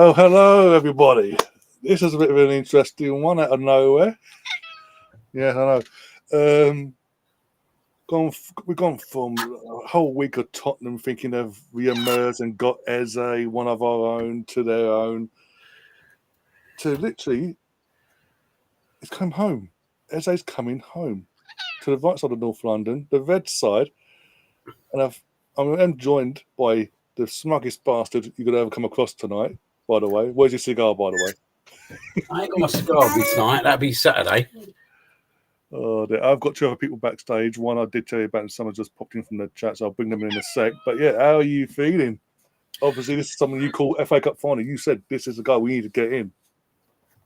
Well, hello everybody. This is a bit of an interesting one out of nowhere. Yeah, I know. We've gone from a whole week of Tottenham thinking they've re-emerged and got Eze, one of our own, to their own, to literally, it's come home. Eze's coming home to the right side of North London, the red side, and I'm joined by the smuggest bastard you could ever come across tonight. By the way, where's your cigar? By the way, I ain't got my cigar with me tonight. That'll be Saturday. Oh, I've got two other people backstage. One I did tell you about, and someone just popped in from the chat, so I'll bring them in a sec. But yeah, how are you feeling? Obviously, this is something you call FA Cup final. You said this is the guy we need to get in.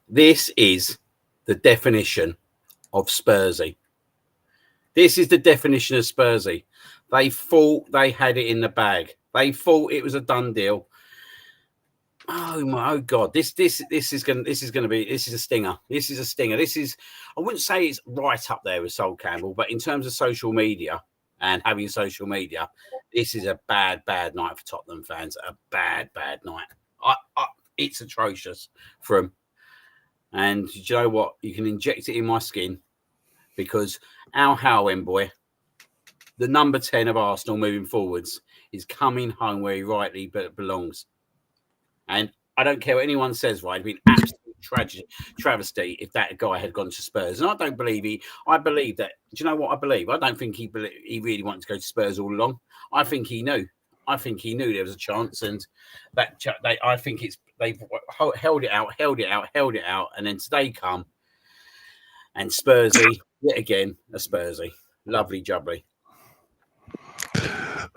This is the definition of Spursy. This is the definition of Spursy. They thought they had it in the bag. They thought it was a done deal. Oh God! This is a stinger. This is a stinger. I wouldn't say it's right up there with Sol Campbell, but in terms of social media and having social media, this is a bad night for Tottenham fans. A bad night. It's atrocious for them. And do you know what? You can inject it in my skin because Al Howend, boy, the number 10 of Arsenal moving forwards, is coming home where he rightly belongs. And I don't care what anyone says, right? It'd be an absolute travesty if that guy had gone to Spurs. And I don't believe I believe that. Do you know what I believe? I don't think he really wanted to go to Spurs all along. I think he knew. I think he knew there was a chance, and I think they've held it out, and then today come, and Spursy yet again a Spursy, lovely jubbly.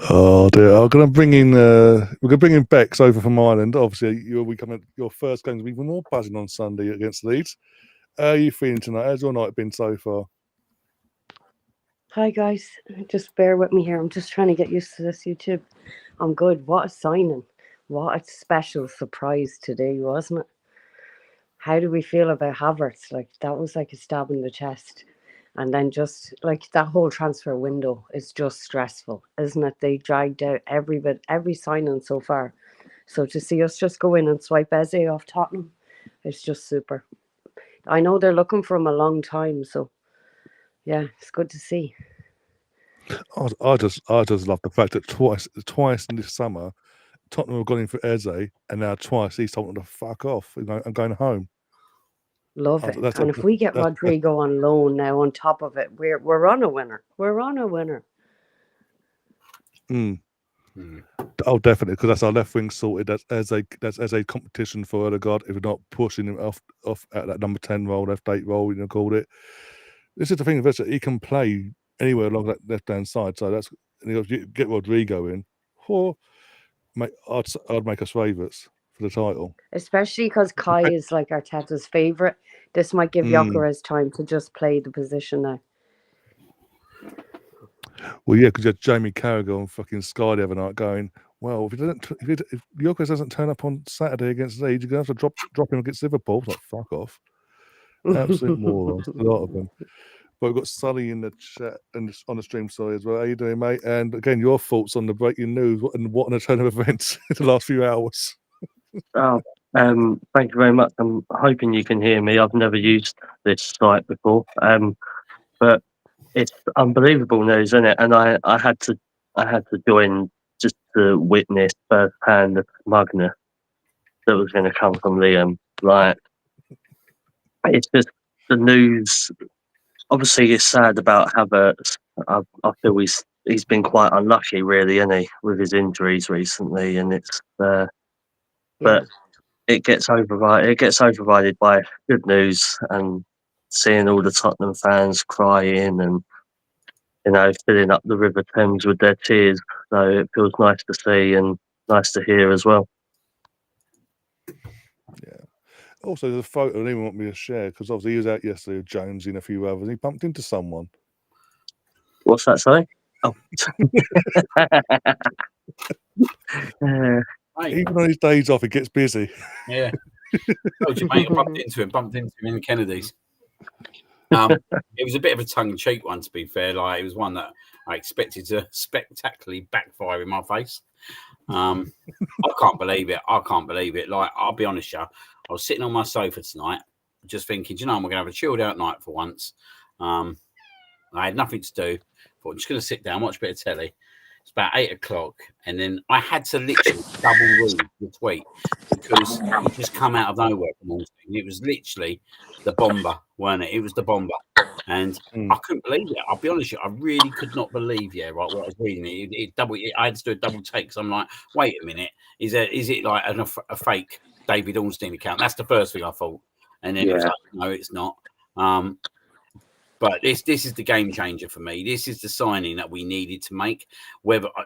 Oh dear! I'm gonna bring in. We're gonna bring in Bex over from Ireland. Obviously, your first game will be even more buzzing on Sunday against Leeds. How are you feeling tonight? How's your night been so far? Hi guys, just bear with me here. I'm just trying to get used to this YouTube. I'm good. What a signing! What a special surprise today, wasn't it? How do we feel about Havertz? Like that was like a stab in the chest. And then just like that whole transfer window is just stressful, isn't it? They dragged out every signing so far. So to see us just go in and swipe Eze off Tottenham, it's just super. I know they're looking for him a long time, so yeah, it's good to see. I just love the fact that twice in this summer, Tottenham have gone in for Eze, and now twice he's told them to fuck off. I'm going home. Love it. And if we get Rodrigo on loan now on top of it, we're on a winner. We're on a winner. Oh, definitely, because that's our left wing sorted. That's as a competition for Odegaard. If we're not pushing him off at that number 10 role, left 8 role, called it. This is the thing with he can play anywhere along that left hand side. So that's you get Rodrigo in. Or I'd make us favourites for the title. Especially because Kai is like Arteta's favourite. This might give Gyökeres time to just play the position now. Well, yeah, because you had Jamie Carragher on fucking Sky the other night going, well, if Gyökeres doesn't turn up on Saturday against Leeds, you're going to have to drop him against Liverpool. Like, fuck off. Absolute morons, a lot of them. But we've got Sully in the chat and on the stream, sorry, as well. How you doing, mate? And again, your thoughts on the breaking news and what an turn of events in the last few hours. Thank you very much. I'm hoping you can hear me. I've never used this site before, but it's unbelievable news, isn't it? And I had to join just to witness firsthand the smugness that was going to come from Liam. Like, it's just the news. Obviously, it's sad about Havertz. I feel he's been quite unlucky, really, isn't he, with his injuries recently, and it's but it gets overridden. It gets overridden by good news and seeing all the Tottenham fans crying and filling up the River Thames with their tears. So it feels nice to see and nice to hear as well. Yeah. Also, there's a photo I didn't even want me to share because obviously he was out yesterday with Jonesy and a few others. He bumped into someone. What's that, sorry? Oh. Even on his days off, he gets busy. Yeah. Told you, mate, I bumped into him in the Kennedys. It was a bit of a tongue-in-cheek one, to be fair. Like, it was one that I expected to spectacularly backfire in my face. I can't believe it. I can't believe it. Like, I'll be honest, I was sitting on my sofa tonight, just thinking, I'm going to have a chilled out night for once. I had nothing to do. Thought I'm just going to sit down, watch a bit of telly. It's about 8 o'clock, and then I had to literally double read the tweet because it just come out of nowhere from all. It was literally the bomber, weren't it? It was the bomber, and I couldn't believe it. I'll be honest, I really could not believe, what I was reading. I had to do a double take. So I'm like, wait a minute, is it like a fake David Ornstein account? That's the first thing I thought, and then it was like, no, it's not. But this is the game changer for me. This is the signing that we needed to make.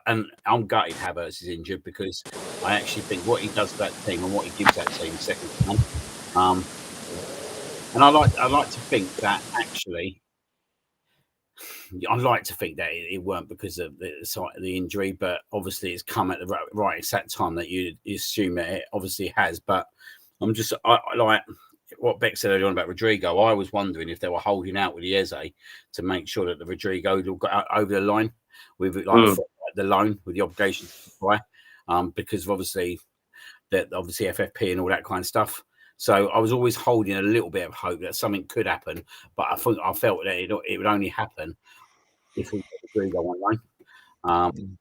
And I'm gutted Havertz is injured because I actually think what he does for that team and what he gives that team second to none. And I like to think that actually, I like to think that it weren't because of the injury, but obviously it's come at the right exact time that you assume that it obviously has. But I'm just I like what Beck said earlier on about Rodrigo. I was wondering if they were holding out with Eze to make sure that the Rodrigo got over the line with the loan with the obligation to buy, because of obviously FFP and all that kind of stuff. So I was always holding a little bit of hope that something could happen, but I felt that it would only happen if we got Rodrigo on loan,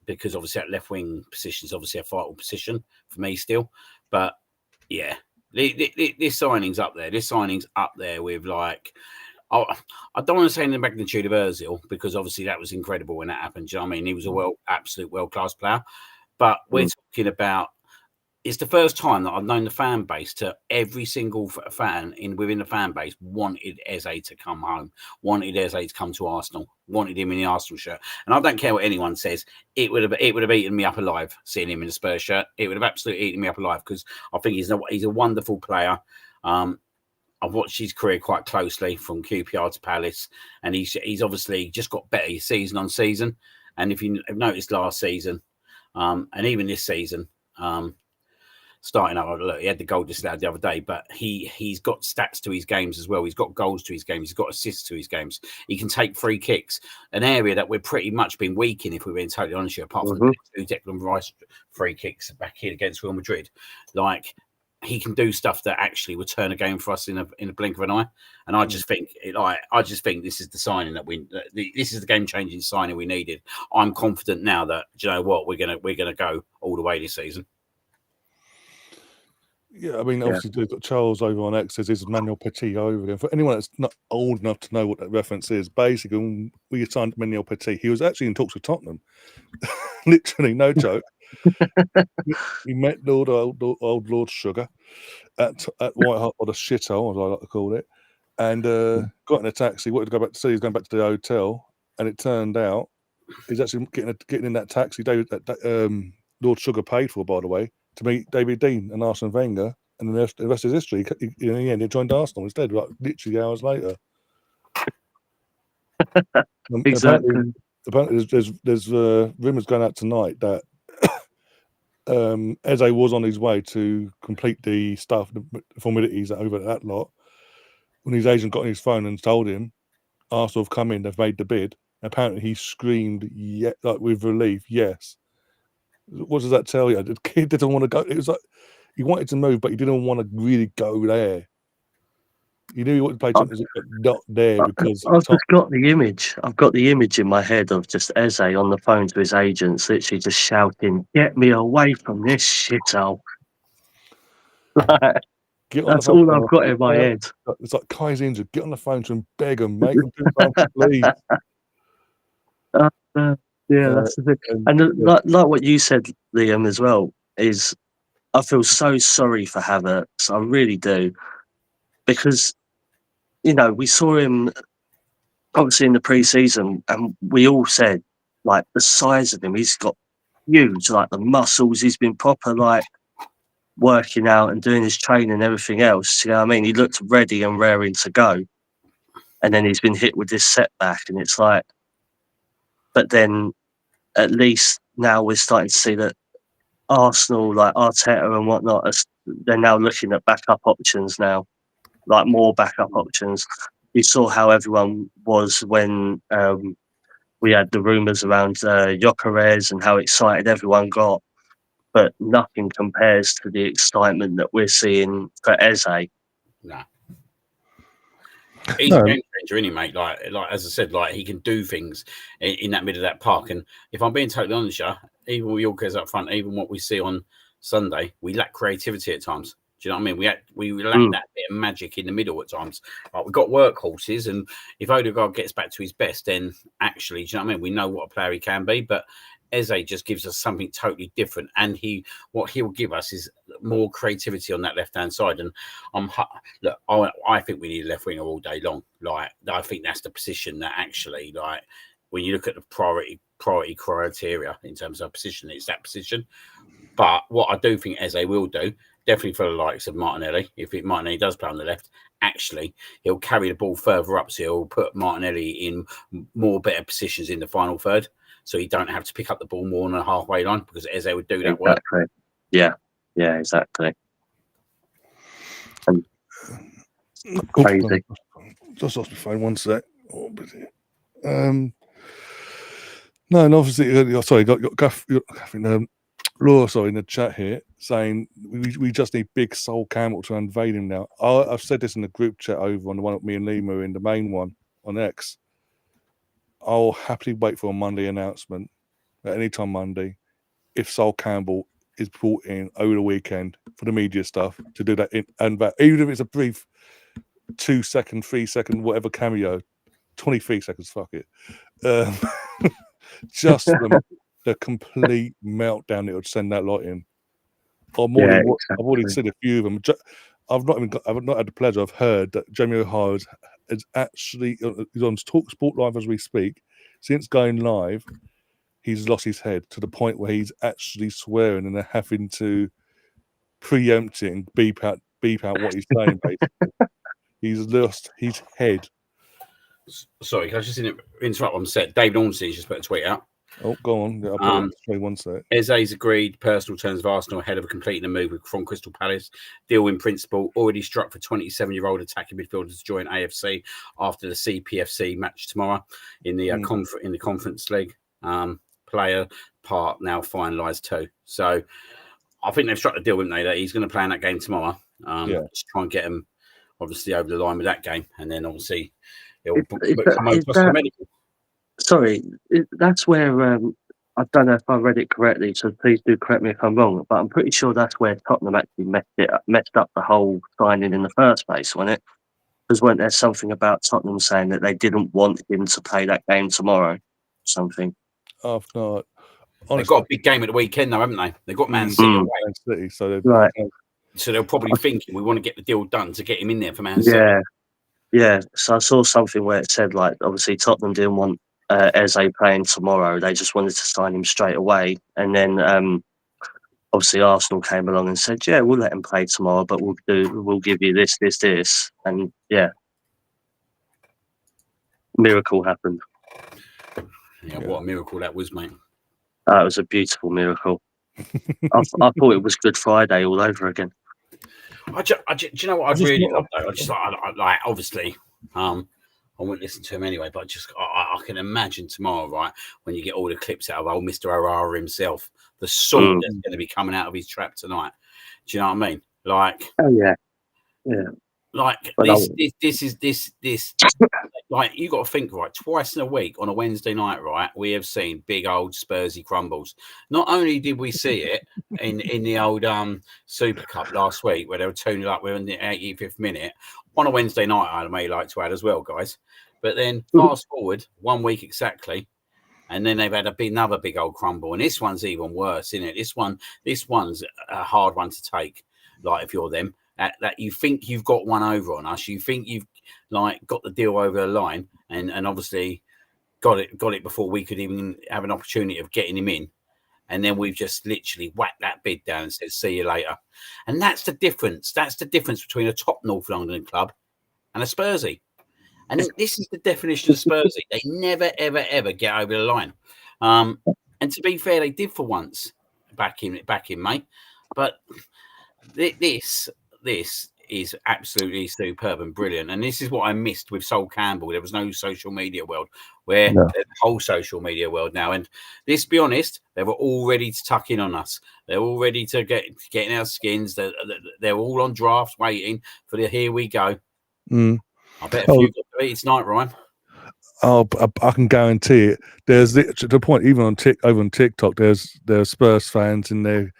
because obviously that left wing position is obviously a vital position for me still. But yeah. This signing's up there. This signing's up there with like, I don't want to say in the magnitude of Ozil because obviously that was incredible when that happened. Do you know what I mean? He was absolute world-class player. But we're talking about, it's the first time that I've known the fan base to every single fan within the fan base wanted Eze to come home, wanted Eze to come to Arsenal, wanted him in the Arsenal shirt. And I don't care what anyone says, it would have eaten me up alive seeing him in the Spurs shirt. It would have absolutely eaten me up alive because I think he's a wonderful player. I've watched his career quite closely from QPR to Palace, and he's obviously just got better season on season. And if you've noticed last season, and even this season, starting out, look, he had the goal disallowed the other day, but he's got stats to his games as well. He's got goals to his games. He's got assists to his games. He can take free kicks, an area that we're pretty much been weak in, if we're being totally honest here, apart from the 2 Declan Rice free kicks back here against Real Madrid. Like, he can do stuff that actually would turn a game for us in a blink of an eye. And I just think this is the signing that this is the game changing signing we needed. I'm confident now that, you know what, we're gonna go all the way this season. Yeah, I mean, obviously, they've got Charles over on X says this is Manuel Petit over again. For anyone that's not old enough to know what that reference is, basically, when we signed Manuel Petit, he was actually in talks with Tottenham. Literally, no joke. He met old Lord Sugar at White Hart, or the shithole, as I like to call it, and got in a taxi, wanted to go back to see, he was going back to the hotel, and it turned out he's actually getting in that taxi Lord Sugar paid for, by the way, to meet David Dean and Arsene Wenger, and the rest is history. In the end, he joined Arsenal instead, like literally hours later. Exactly. Apparently, there's rumours going out tonight that Eze was on his way to complete the stuff, the formalities over at that lot. When his agent got on his phone and told him Arsenal have come in, they've made the bid. Apparently, he screamed, "Yeah!" like with relief. Yes. What does that tell you? The kid didn't want to go. It was like he wanted to move, but he didn't want to really go there. He knew he wanted to play Champions League, but not there because I've just got the image. I've got the image in my head of just Eze on the phone to his agents, literally just shouting, "Get me away from this shithole!" That's all I've got in my head. It's like Kai's injured. Get on the phone to him, beg him, make him do something, please. That's the thing. And like what you said, Liam, as well, is I feel so sorry for Havertz. I really do. Because, you know, we saw him obviously in the pre-season and we all said, like, the size of him, he's got huge, like the muscles, he's been proper, like, working out and doing his training and everything else. You know what I mean? He looked ready and raring to go. And then he's been hit with this setback and it's like, but then at least now we're starting to see that Arsenal, like Arteta and whatnot, they're now looking at backup options now, like more backup options. You saw how everyone was when we had the rumours around Gyökeres and how excited everyone got. but nothing compares to the excitement that we're seeing for Eze. Nah. He's a game changer, isn't he, mate? Like as I said, like he can do things in that middle of that park. And if I'm being totally honest, yeah, even with Yorkers up front, even what we see on Sunday, we lack creativity at times. Do you know what I mean? We lack that bit of magic in the middle at times. Like, we've got workhorses, and if Odegaard gets back to his best, then actually, do you know what I mean? We know what a player he can be, but Eze just gives us something totally different, and what he will give us is more creativity on that left hand side. And I think we need a left winger all day long. Like, I think that's the position that actually, like, when you look at the priority criteria in terms of position, it's that position. But what I do think Eze will do, definitely for the likes of Martinelli, if Martinelli does play on the left, actually he'll carry the ball further up, so he'll put Martinelli in more better positions in the final third, so he don't have to pick up the ball more on the halfway line, because Eze would do that work. Yeah, exactly. And crazy. Just lost my phone. 1 sec. No, and obviously, sorry, got Laura, in the chat here saying we just need big Sol Campbell to invade him now. I've said this in the group chat over on the one with me and Lima in the main one on X. I'll happily wait for a Monday announcement at any time Monday if Sol Campbell is brought in over the weekend for the media stuff to do that, even if it's a brief 2 second, 3 second, whatever cameo, 23 seconds, fuck it. Just the complete meltdown it would send that lot in. I've already seen a few of them. I've not had the pleasure. I've heard that Jamie O'Hara is actually he's on Talk Sport Live as we speak. Since going live, he's lost his head to the point where he's actually swearing and they're having to preempt it and beep out what he's saying. Basically, he's lost his head. Sorry, can I just interrupt on set? David Ormsey's just put a tweet out. Oh, go on. Yeah, I'll put 1 sec. Eze's agreed personal terms of Arsenal ahead of completing a move from Crystal Palace. Deal in principle already struck for 27-year-old attacking midfielder to join AFC after the CPFC match tomorrow in the in the Conference League. Player part now finalised too. So I think they've struck a deal, haven't they, that he's going to play in that game tomorrow. Just try and get him obviously over the line with that game, and then obviously it'll come over to us for medical. Sorry, that's where I don't know if I read it correctly, so please do correct me if I'm wrong. But I'm pretty sure that's where Tottenham actually messed up the whole signing in the first place, wasn't it? Because weren't there something about Tottenham saying that they didn't want him to play that game tomorrow? Something. I've not. Honestly, they've got a big game at the weekend, though, haven't they? They've got Man City away. Man City, so right. So they're probably thinking we want to get the deal done to get him in there for Man City. Yeah. So I saw something where it said, like, obviously Tottenham didn't want Eze playing tomorrow. They just wanted to sign him straight away. And then obviously Arsenal came along and said, yeah, we'll let him play tomorrow, but we'll give you this. And miracle happened. Yeah, what a miracle that was, mate. It was a beautiful miracle. I thought it was Good Friday all over again. Do you know what I really love, though? I just like obviously, I won't listen to him anyway, but I can imagine tomorrow, right, when you get all the clips out of old Mr. O'Hara himself, the sword that's going to be coming out of his trap tonight. Do you know what I mean? Like, like this is like, you got to think, right, twice in a week on a Wednesday night, right, we have seen big old Spursy crumbles. Not only did we see it in the old Super Cup last week where they were 2-0 up, we're in the 85th minute on a Wednesday night, I may like to add as well, guys. But then fast forward 1 week exactly, and then they've had another big old crumble, and this one's even worse, isn't it? This one's a hard one to take. Like, if you're them, that you think you've got one over on us, you think you've like got the deal over the line, and obviously got it before we could even have an opportunity of getting him in, and then we've just literally whacked that bid down and said, see you later. And that's the difference. That's the difference between a top North London club and a Spursy. And this is the definition of Spursy. They never, ever, ever get over the line. And to be fair, they did for once back in May. But this is absolutely superb and brilliant. And this is what I missed with Sol Campbell. There was no social media world, where No. the whole social media world now. And let's be honest, they were all ready to tuck in on us. They're all ready to get in our skins. They're all on drafts waiting for the here we go. Mm. I bet a few got deleted tonight, Ryan. Oh, I can guarantee it. There's to the point, even on over on TikTok, there's Spurs fans in there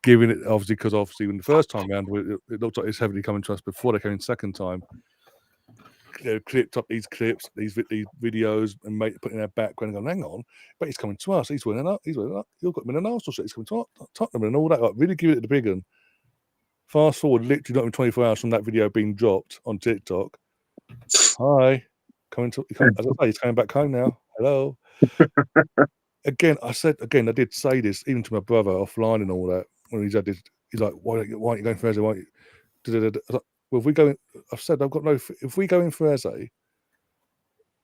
giving it, obviously, because when the first time round, it looked like it's heavily coming to us before they came in second time. They clipped up these clips, these videos, and put in their background and going, hang on, but he's coming to us. He's winning up. You've got him in an Arsenal shirt. He's coming to Tottenham and all that. Like, really give it the big one. Fast forward, literally not even 24 hours from that video being dropped on TikTok. Hi. As I say, he's coming back home now. Hello. Again, I did say this even to my brother offline and all that when he's had this. He's like, "Why aren't you going for Eze? Why aren't you?" Well, if we go in, I've said I've got no. If we go in for Eze,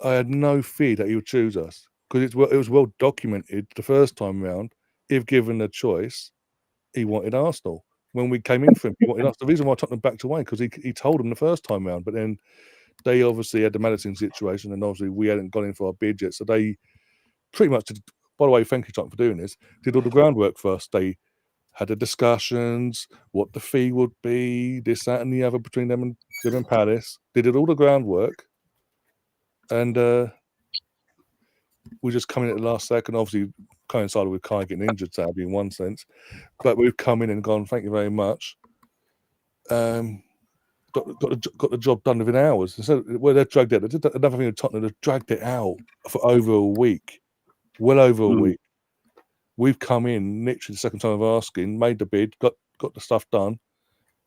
I had no fear that he would choose us because it was well documented the first time round. If given the choice, he wanted Arsenal. When we came in for him, he wanted us. The reason why Tottenham backed away because he told them the first time round, but then they obviously had the Madison situation, and obviously we hadn't gone in for our bid yet. So they pretty much did. By the way, thank you, Tottenham, for doing this. Did all the groundwork for us. They had the discussions, what the fee would be, this, that, and the other between them and Palace. They did all the groundwork, and we just come in at the last second. Obviously, coincided with Kai getting injured, sadly, in one sense. But we've come in and gone, thank you very much. Got the job done within hours. So they're dragged it. They did another thing with Tottenham. They've dragged it out for over a week, well over a week. We've come in literally the second time of asking, made the bid, got the stuff done,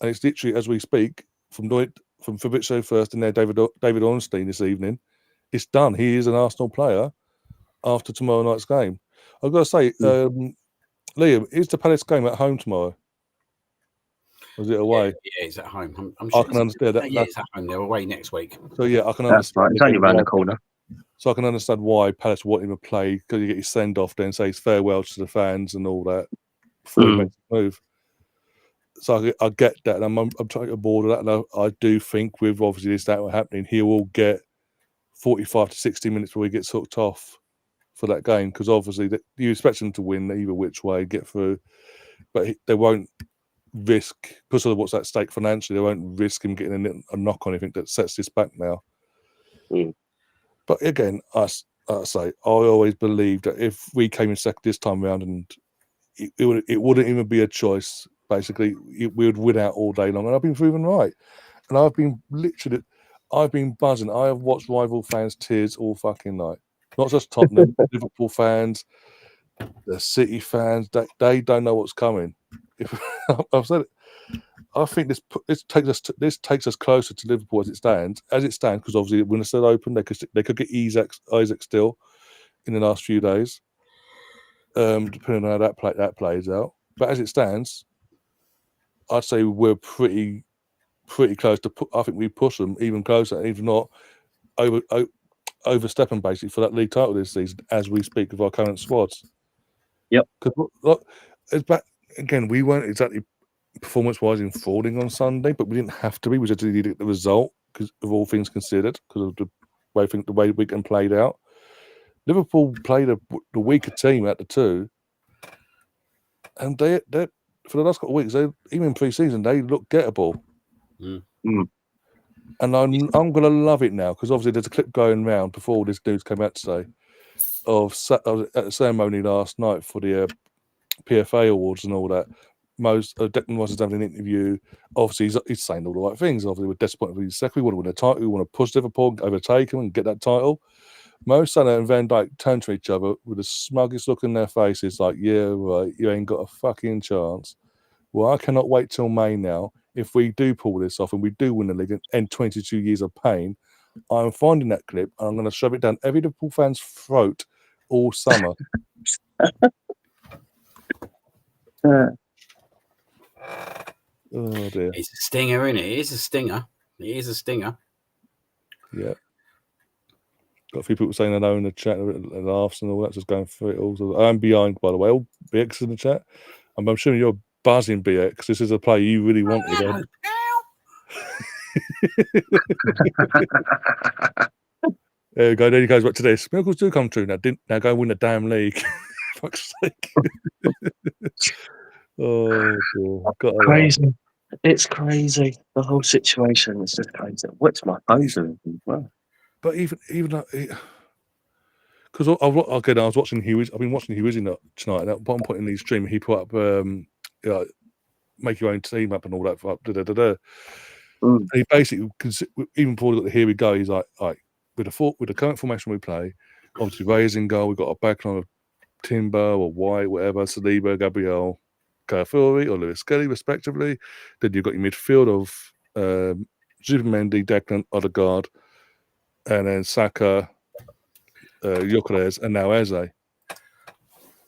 and it's literally as we speak from Fabrizio first and now David Ornstein this evening. It's done. He is an Arsenal player after tomorrow night's game. I've got to say, Liam, is the Palace game at home tomorrow? Or is it away? Yeah, it's at home. I'm sure I can understand that. Yeah, it's at home. They're away next week. So yeah, I can understand. Right. It's only around the corner. So I can understand why Palace want him to play because you get his send off, then say his farewell to the fans and all that before he makes the move. So I get that, and I'm trying to board of that. And I do think with obviously this that happening, he will get 45 to 60 minutes before he gets hooked off for that game because obviously you expect him to win either which way, get through, but they won't risk because of what's at stake financially. They won't risk him getting a knock on anything that sets this back now. But again, I say I always believed that if we came in second this time around, and it wouldn't even be a choice. Basically, we would win out all day long, and I've been proven right. And I've been buzzing. I have watched rival fans' tears all fucking night. Not just Tottenham, Liverpool fans, the City fans. They don't know what's coming. I've said it. I think this takes us closer to Liverpool as it stands. Because obviously when it's still open, they could get Isaac still in the last few days, depending on how that plays out. But as it stands, I'd say we're pretty close to. I think we push them even closer, if not overstepping basically for that league title this season as we speak of our current squads. Yep. Because again, we weren't exactly performance-wise enthralling on Sunday, but we didn't have to be. We just needed the result because of all things considered, because of the way the weekend played out. Liverpool played the weaker team at the two, and they for the last couple of weeks, even pre-season, they look gettable. And I'm going to love it now because obviously there's a clip going round before all this news came out today of at the ceremony last night for the PFA awards and all that. Declan Rice is having an interview. Obviously, he's saying all the right things. Obviously, we're disappointed with his second. We want to win a title. We want to push Liverpool, overtake them, and get that title. Mo Salah and Van Dijk turn to each other with the smuggest look in their faces, like, "Yeah, right, you ain't got a fucking chance." Well, I cannot wait till May now. If we do pull this off and we do win the league and end 22 years of pain, I'm finding that clip and I'm going to shove it down every Liverpool fan's throat all summer. Oh dear. It's a stinger, isn't it? It is a stinger. It is a stinger. Yeah. Got a few people saying hello in the chat, laughs and all that, just going through it all. So I'm behind, by the way. All BX in the chat. I'm sure you're buzzing, BX. This is a play you really wanted. There you go. Then he goes back to this. Miracles do come true. Now go win the damn league. Fuck's sake. Oh, dear. Crazy. It's crazy. The whole situation is just crazy. What's my phone doing? Well, but even because I was watching Huey's. I've been watching Huey's tonight. And at one point in the stream, he put up, make your own team up and all that. And he basically, even before we got the Here We Go, he's like, with the current formation we play, obviously Ray's in goal. We've got a backline of Timber or White, whatever, Saliba, Gabriel, Carafuri or Lewis Skelly, respectively. Then you've got your midfield of Zubimendi, Declan, Odegaard, and then Saka, Gyökeres, and now Eze. And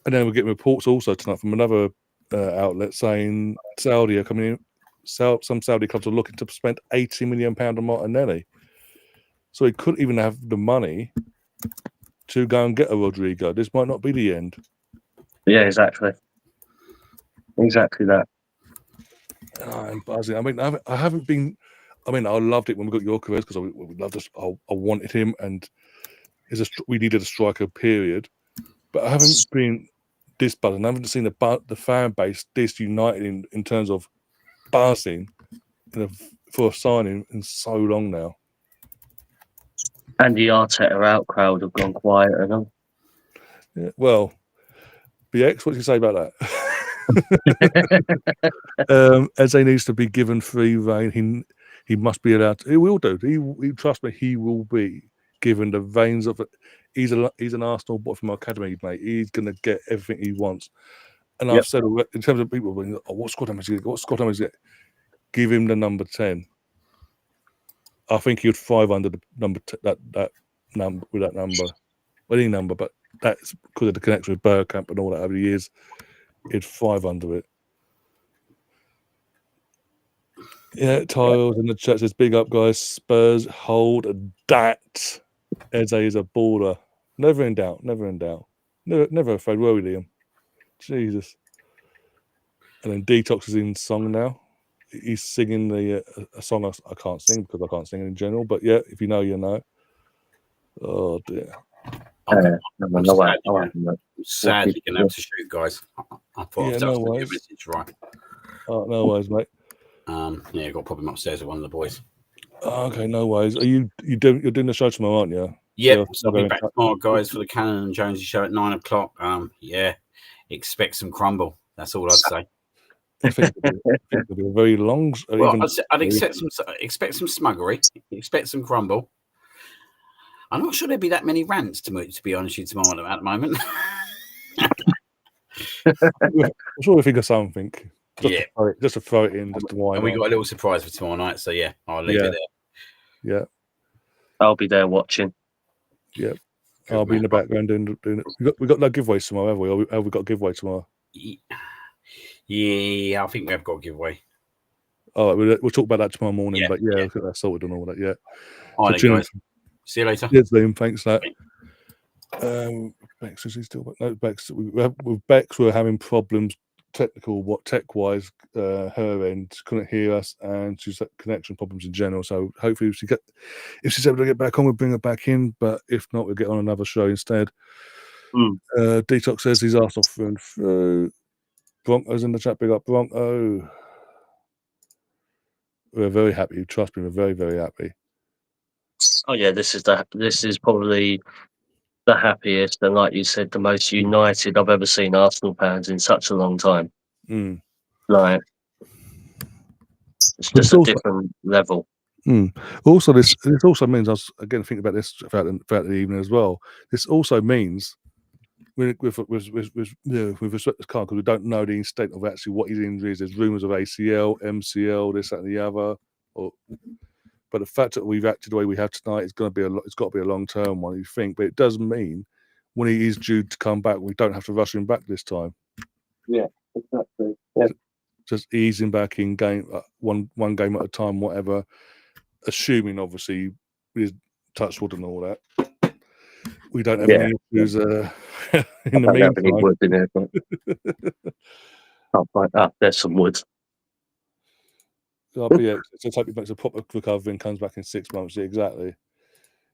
then we're getting reports also tonight from another outlet saying Saudi are coming in. Some Saudi clubs are looking to spend £80 million on Martinelli. So he couldn't even have the money to go and get a Rodrigo. This might not be the end. Yeah, exactly. Exactly that. I'm buzzing. I mean, I haven't been. I mean, I loved it when we got Gyökeres because we loved this. I wanted him, and we needed a striker. Period. But I haven't been this buzzing. I haven't seen the fan base this united in terms of buzzing for a signing in so long now. And the Arteta out crowd have gone quiet and all. Yeah, well, BX, what do you say about that? Eze needs to be given free rein. He must be allowed to. He will do. He trust me. He will be given the veins of it. He's an Arsenal boy from our academy, mate. He's going to get everything he wants. And I've said in terms of people, what squad time is he? What squad time is it? Give him the number 10. I think he'd thrive under the number that number with that number, any number, but that's because of the connection with Bergkamp and all that over the years. He'd thrive under it. Yeah, Tiles in the chat says, "Big up, guys. Spurs hold that. Eze is a baller. Never in doubt. Never in doubt. Never afraid. Were we, Liam? Jesus." And then Detox is in song now. He's singing a song I can't sing because I can't sing in general. But yeah, if you know, you know. Oh dear. I'm sadly going to have to shoot, guys. I thought no worries. Message, right? Oh, no worries, mate. Yeah, I got a problem upstairs with one of the boys. Oh, okay, no worries. You're doing the show tomorrow, aren't you? Yeah, so I'll be back tomorrow, guys, for the Cannon and Jonesy show at 9 o'clock. Yeah, expect some crumble. That's all I'd say. I think it'll be a very long. Well, I'd expect some smuggery, expect some crumble. I'm not sure there'd be that many rants to be honest with you tomorrow at the moment. I'm sure we think of something. Just to throw it in, just to wind. And we got a little surprise for tomorrow night, so yeah, I'll leave it there. Yeah, I'll be there watching. Yeah, I'll be in the background doing it. We got no giveaways tomorrow, have we? Have we got a giveaway tomorrow? Yeah, I think we have got a giveaway. All right, we'll talk about that tomorrow morning. Yeah, but yeah, I'll get that sorted and all that. Yeah. All right, guys. See you later. Yes, Liam. Thanks for that. Bex, is he still? No, Bex. With Bex, we're having problems tech-wise. Her end couldn't hear us, and she's had connection problems in general. So hopefully, if she's able to get back on, we'll bring her back in. But if not, we'll get on another show instead. Detox says he's Arsenal through and through. Broncos in the chat. Big up, Bronco. We're very happy. Trust me, we're very, very happy. Oh yeah, this is probably the happiest and, like you said, the most united I've ever seen Arsenal fans in such a long time. Like, it's just a different level. Also, this also means, I was again thinking about this throughout the evening as well. This also means, with respect to Khan, because we don't know the extent of actually what his injury is. There's rumours of ACL, MCL, this, that, and the other. But the fact that we've acted the way we have tonight it's got to be a long-term one, you think. But it does mean when he is due to come back, we don't have to rush him back this time. Yeah, exactly. Yeah. Just ease him back in game, one game at a time, whatever. Assuming, obviously, with touchwood and all that, we don't have any issues in the meantime. There's some wood. BX, it's like it makes a proper recovery and comes back in 6 months. Yeah, exactly.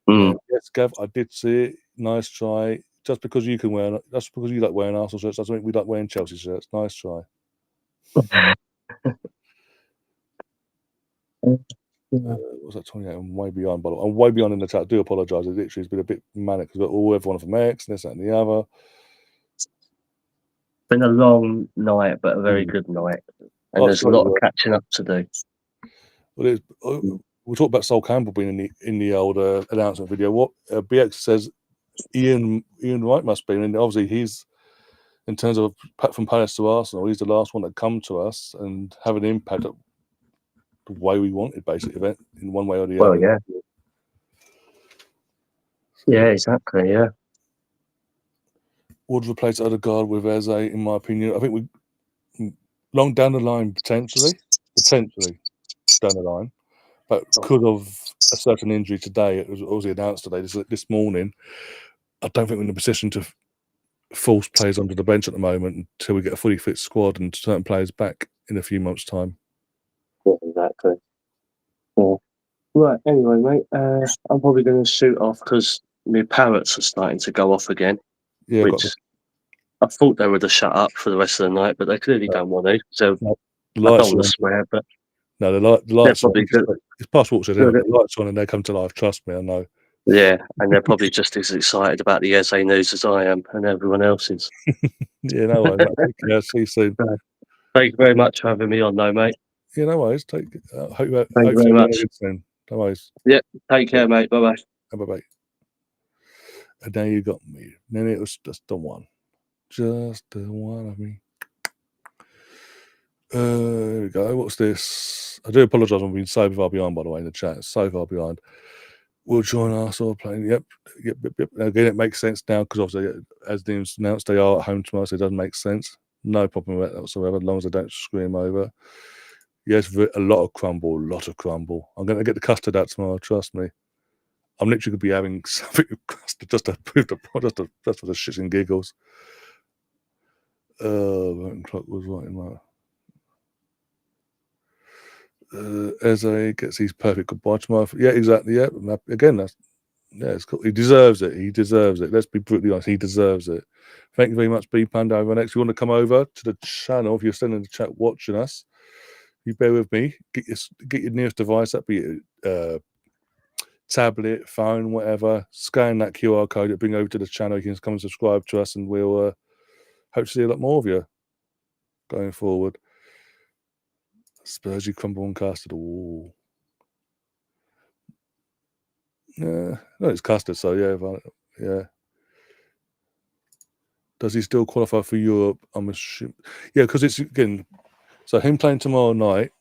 Mm. Yeah, yes, Gav, I did see it. Nice try. Just because you can wear, just because you like wearing Arsenal shirts, doesn't mean we like wearing Chelsea shirts. Nice try. What's that 28? I'm way beyond, by the way. I'm way beyond in the chat. I do apologise. It literally has been a bit manic because we've got everyone from X and this, that, and the other. Been a long night, but a very good night. And there's a lot of catching up to do. Well, we'll talk about Sol Campbell being in the old announcement video. What BX says Ian Wright must be, and obviously he's, in terms of from Palace to Arsenal, he's the last one to come to us and have an impact at the way we wanted, basically, in one way or the other. Yeah. Yeah, exactly, yeah. Would replace Odegaard with Eze, in my opinion. I think we, long down the line, potentially down the line, but because of a certain injury today, it was obviously announced today, this morning, I don't think we're in a position to force players onto the bench at the moment until we get a fully fit squad and certain players back in a few months' time. Yeah, exactly. Yeah. Right, anyway, mate, I'm probably going to shoot off because my parrots are starting to go off again. Yeah, which I thought they would have shut up for the rest of the night, but they clearly don't want to. So I don't want to swear, but no, the lights on. It's past Watford, isn't it? The lights on and they come to life. Trust me, I know. Yeah, and they're probably just as excited about the Eze news as I am, and everyone else is. Yeah, no worries. Yeah, see you soon. Thank you very much for having me on, though, mate. Yeah, no worries. Thank you very much. Soon. No worries. Yeah, take care, mate. Bye bye. Bye bye. And now you got me. Then it was just the one. Just the one of me. There we go. What's this? I do apologise. I've been so far behind, by the way, in the chat. So far behind. We'll join Arsenal playing. Yep. Again, it makes sense now because obviously, as the announced, they are at home tomorrow, so it doesn't make sense. No problem with that whatsoever, as long as I don't scream over. Yes, a lot of crumble. I'm going to get the custard out tomorrow. Trust me. I'm literally going to be having something with custard just to prove the product, just for the shits and giggles. Voting clock was right in my. Eze gets his perfect goodbye tomorrow. Yeah, exactly. Yeah, again, it's cool. He deserves it. Let's be brutally honest. He deserves it. Thank you very much, B Panda over next. You want to come over to the channel if you're still in the chat watching us? You bear with me. Get your nearest device up, be it tablet, phone, whatever. Scan that QR code. It'll bring over to the channel. You can come and subscribe to us, and we'll hope to see a lot more of you going forward. Spurs, you crumble and custard. Ooh. Yeah, no, it's custard. So yeah. Does he still qualify for Europe? I'm assuming. Yeah, because it's again. So him playing tomorrow night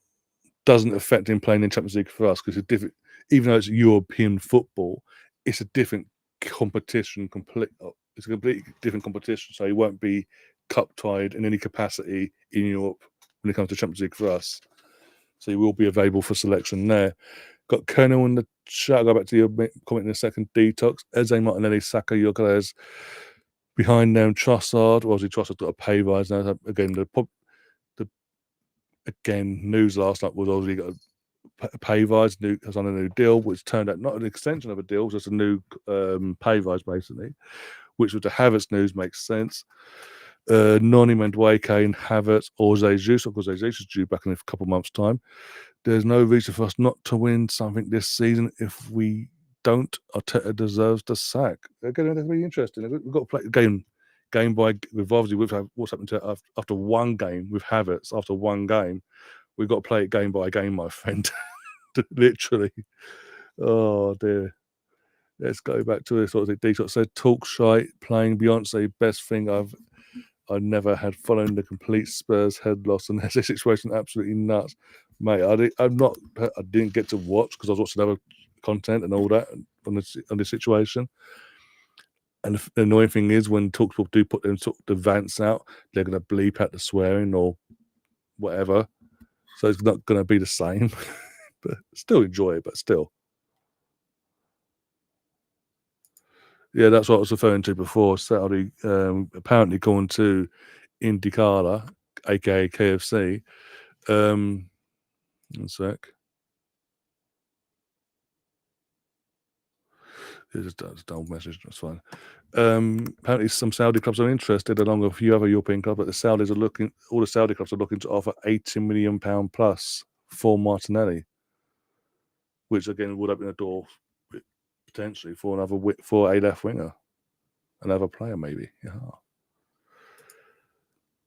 doesn't affect him playing in Champions League for us because it's different. Even though it's European football, it's a different competition. It's a completely different competition. So he won't be cup tied in any capacity in Europe when it comes to Champions League for us. So he will be available for selection there. Got Colonel in the chat. I'll go back to your comment in a second. Detox. Eze, Martinelli, Saka, Gyökeres. Behind them, Trossard. Obviously, Trossard's got a pay rise now. Again, news last night was obviously got a pay rise. Has on a new deal, which turned out not an extension of a deal, just a new pay rise, basically. Which with the Havertz news makes sense. Noni Madueke and Havertz or Jesus, of course, Jesus is due back in a couple of months' time. There's no reason for us not to win something this season. If we don't, Arteta deserves the sack. Again, that's really interesting. We've got to play the game by. We've obviously what's happened to after one game with Havertz. After one game, we've got to play it game by game, my friend. Literally. Oh dear. Let's go back to this. What was it? Detox said, "Talk shite, playing Beyonce, best thing I've never had following the complete Spurs head loss, and there's a situation absolutely nuts, mate. I didn't get to watch because I was watching other content and all that on this situation. And the annoying thing is when Talksport do put them sort of the vents out, they're going to bleep out the swearing or whatever, so it's not going to be the same. But still enjoy it. But still, yeah, that's what I was referring to before. Saudi apparently going to IndyCar, aka KFC. One sec. It's just a dull message. That's fine. Apparently, some Saudi clubs are interested, along with a few other European clubs. But all the Saudi clubs are looking to offer £80 million plus for Martinelli, which again would open a door potentially for a left winger, another player maybe. Yeah.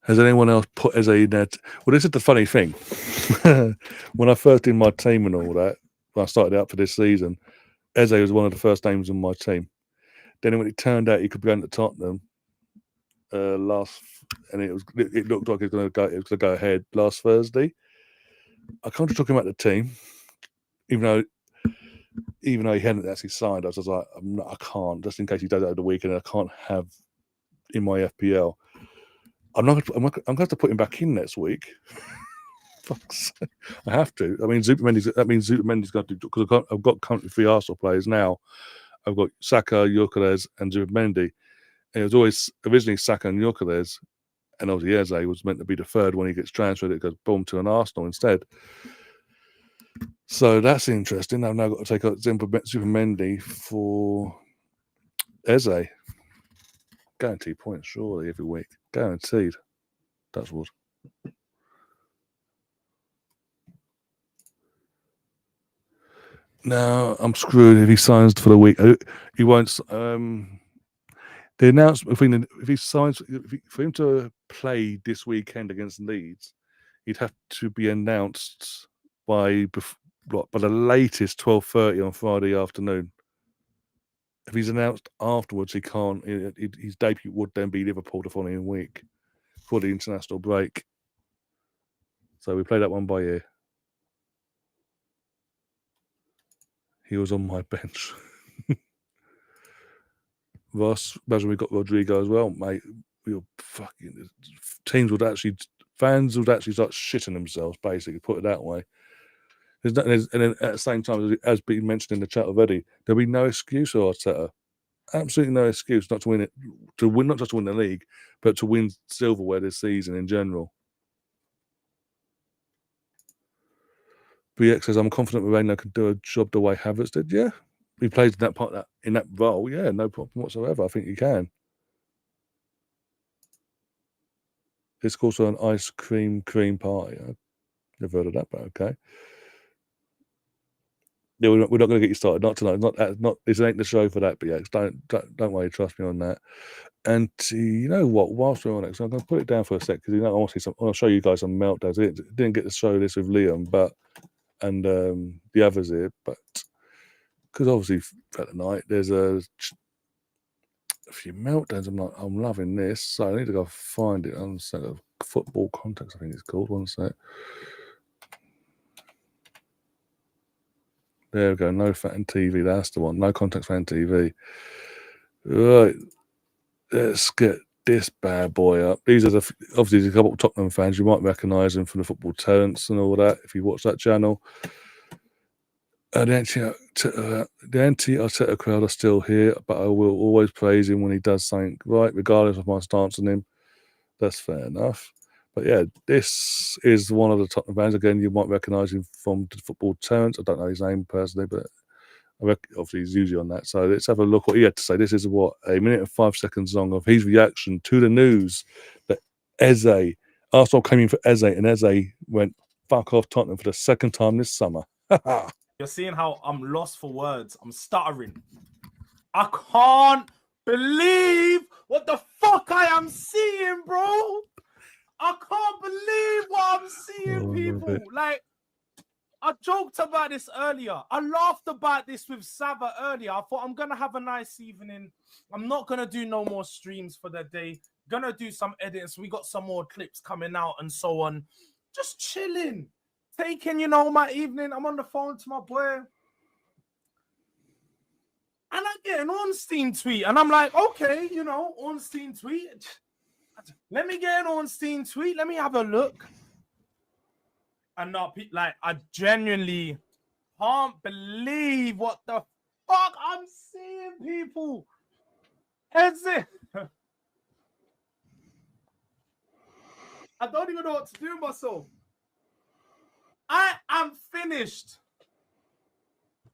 Has anyone else put Eze in there? Well, this is the funny thing. When I first did my team and all that, when I started out for this season, Eze was one of the first names on my team. Then when it turned out he could be going to Tottenham and it looked like it was going to go ahead last Thursday. I can't talk about the team, even though he hadn't actually signed. I was like, I can't, just in case he does it over the weekend. I can't have in my FPL. I'm going to have to put him back in next week. I have to. I mean, Zubimendi's got to, because I've got currently 3 Arsenal players now. I've got Saka, Gyökeres, and Zubimendi. And it was always originally Saka and Gyökeres, and obviously Eze was meant to be the third when he gets transferred. It goes boom to an Arsenal instead. So that's interesting. I've now got to take out Zubimendi for Eze. Guaranteed points, surely, every week. Guaranteed. That's what. No, I'm screwed if he signs for the week. He won't. The announcement if he signs for him to play this weekend against Leeds, he'd have to be announced by the latest 12:30 on Friday afternoon. If he's announced afterwards, he can't. His debut would then be Liverpool the following week for the international break. So we play that one by ear. He was on my bench. Ross, imagine we got Rodrigo as well, mate. We were fucking fans would actually start shitting themselves, basically, put it that way. And then at the same time, as been mentioned in the chat already, there'll be no excuse for Arteta. Absolutely no excuse not to win it, not just to win the league, but to win silverware this season in general. BX says, I'm confident Moreno can do a job the way Havertz did. Yeah. He plays in that role. Yeah, no problem whatsoever. I think he can. It's also an ice cream party. I've never heard of that, but okay. Yeah, we're not going to get you started. Not tonight. Not. This ain't the show for that. BX. Don't worry. Trust me on that. And you know what? Whilst we're on it, so I'm going to put it down for a sec because I want to see some. I'll show you guys some meltdowns. I didn't get to show this with Liam, and the others here, but because obviously throughout the night there's a few meltdowns. I'm loving this, so I need to go find it. On set of football context, I think it's called. One sec. There we go. No fan TV. That's the one. No context fan TV. Right. Let's get this bad boy up. These are obviously a couple of Tottenham fans. You might recognise them from the Football Talents and all that if you watch that channel. The anti-Arteta crowd are still here, but I will always praise him when he does something right, regardless of my stance on him. That's fair enough. But yeah, this is one of the Tottenham fans. Again, you might recognise him from the Football Talents. I don't know his name personally, but obviously he's usually on that. So let's have a look what he had to say. This is a minute and 5 seconds long of his reaction to the news that Arsenal came in for Eze, and Eze went fuck off Tottenham for the second time this summer. You're seeing how I'm lost for words. I'm stuttering. I can't believe what the fuck I am seeing, bro. I can't believe what I'm seeing, people. Like, I joked about this earlier. I laughed about this with Sava earlier. I thought I'm going to have a nice evening. I'm not going to do no more streams for the day. Going to do some edits. We got some more clips coming out and so on. Just chilling. Taking, my evening. I'm on the phone to my boy. And I get an Ornstein tweet. And I'm like, okay, Ornstein tweet. Let me get an Ornstein tweet. Let me have a look. And not I genuinely can't believe what the fuck I'm seeing, people. Is it? I don't even know what to do with myself. I am finished.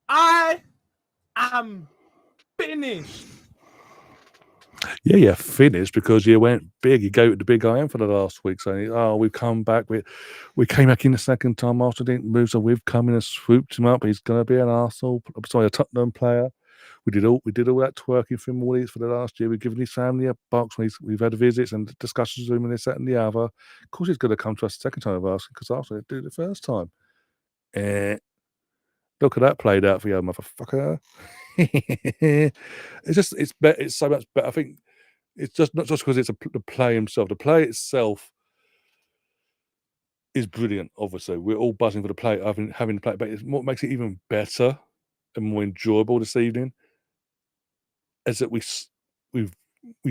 I am finished. Yeah, you finished because you went big. You go to the big IM for the last week, saying, "Oh, we've come back. We came back in the second time after didn't move, so we've come in and swooped him up. He's going to be an Arsenal, sorry, a Tottenham player." We did all that twerking for him all these for the last year. We've given his family a box. We've had visits and discussions with him and this, that, and the other. Of course, he's going to come to us the second time of asking because Arsenal didn't do it the first time. Look at that played out for you, motherfucker. It's so much better. I think it's just not just because it's the play himself. The play itself is brilliant. Obviously, we're all buzzing for the play, having the play, but what makes it even better and more enjoyable this evening is that we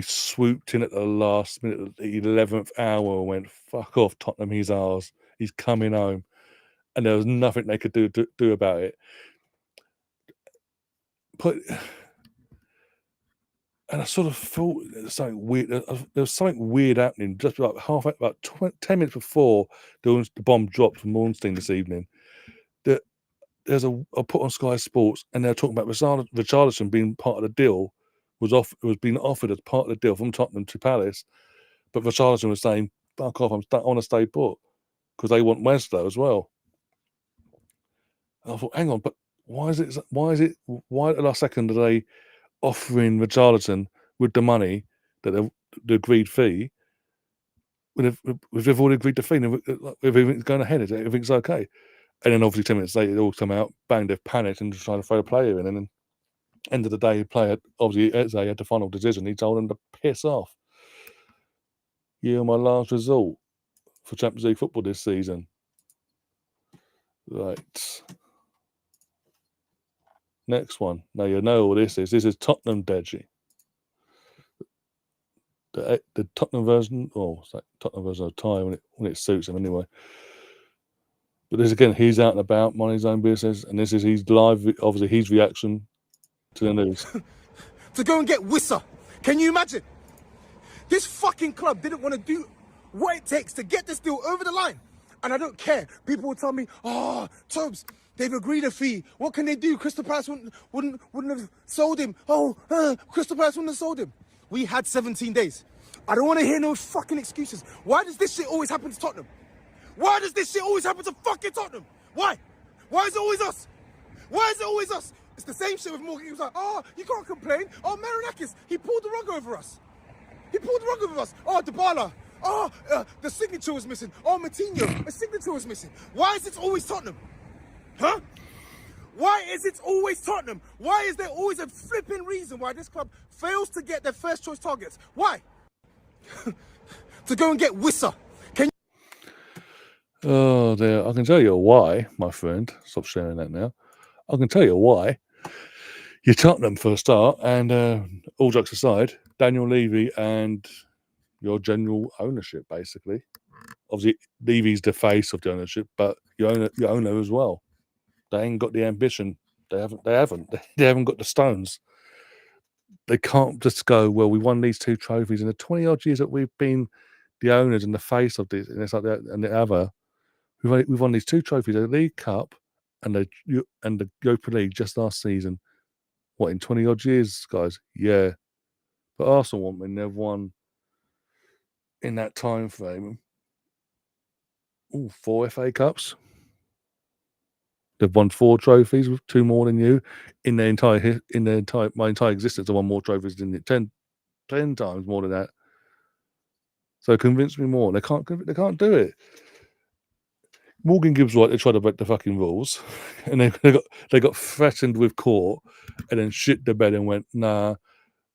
swooped in at the last minute, at the 11th hour, and went, "Fuck off, Tottenham. He's ours. He's coming home," and there was nothing they could do about it. But and I sort of thought there was something weird. There was something weird happening just about 10 minutes before the bomb dropped from Ornstein this evening. There's I put on Sky Sports, and they're talking about Richarlison being part of the deal. Was being offered as part of the deal from Tottenham to Palace, but Richarlison was saying, "Fuck off! I want to stay put," because they want Wesley as well. And I thought, hang on, but why at the last second are they offering Richarlison with the money that the agreed fee? They've already agreed the fee, and everything's going ahead, everything's okay. And then obviously 10 minutes later, it all come out, bang, they've panicked and just trying to throw a player in. And then end of the day, the player, obviously Eze had the final decision. He told him to piss off. You're my last resort for Champions League football this season. Right. Next one. Now you know what this is. This is Tottenham Deji. The Tottenham version, it's like Tottenham version of time when it suits him anyway. But this again, he's out and about, minding his own business, and this is his live, obviously his reaction to the news. To go and get Wissa. Can you imagine? This fucking club didn't want to do what it takes to get this deal over the line. And I don't care. People will tell me, "Oh, Tobes, they've agreed a fee. What can they do? Crystal Palace wouldn't have sold him. Crystal Palace wouldn't have sold him." We had 17 days. I don't want to hear no fucking excuses. Why does this shit always happen to Tottenham? Why does this shit always happen to fucking Tottenham? Why? Why is it always us? Why is it always us? It's the same shit with Morgan. He was like, "Oh, you can't complain. Oh, Marinakis, he pulled the rug over us. He pulled the rug over us. Oh, Dybala. Oh, the signature was missing. Oh, Matinho, the signature was missing." Why is it always Tottenham? Huh? Why is it always Tottenham? Why is there always a flipping reason why this club fails to get their first choice targets? Why? To go and get Wissa. Oh dear, I can tell you why, my friend. Stop sharing that now. I can tell you why. You're Tottenham for a start, and all jokes aside, Daniel Levy and your general ownership, basically. Obviously, Levy's the face of the ownership, but your owner as well. They ain't got the ambition. They haven't got the stones. They can't just go, "Well, we won these 2 trophies in the 20 odd years that we've been the owners and the face of this," and it's like that and the other. We've won these 2 trophies, the League Cup and the Europa League just last season. What, in 20 odd years, guys? Yeah. But Arsenal want they've won in that time frame 4 FA Cups. They've won 4 trophies, 2 more than you in my entire existence. I've won more trophies than 10 times more than that. So convince me more. They can't do it. Morgan Gibbs, right? They tried to break the fucking rules, and they got threatened with court, and then shit the bed and went, "Nah,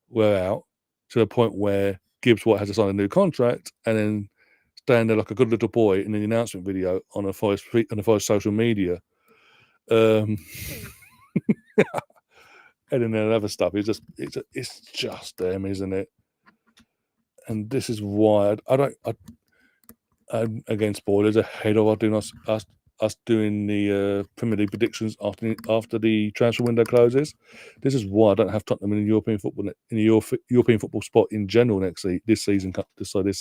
we're out." To the point where Gibbs White has to sign a new contract, and then stand there like a good little boy in the announcement video on a Forest social media, and then the other stuff. It's just them, isn't it? And this is why I'm against spoilers ahead of us doing the Premier League predictions after the transfer window closes. This is why I don't have Tottenham in the European football spot in general this season. Sorry,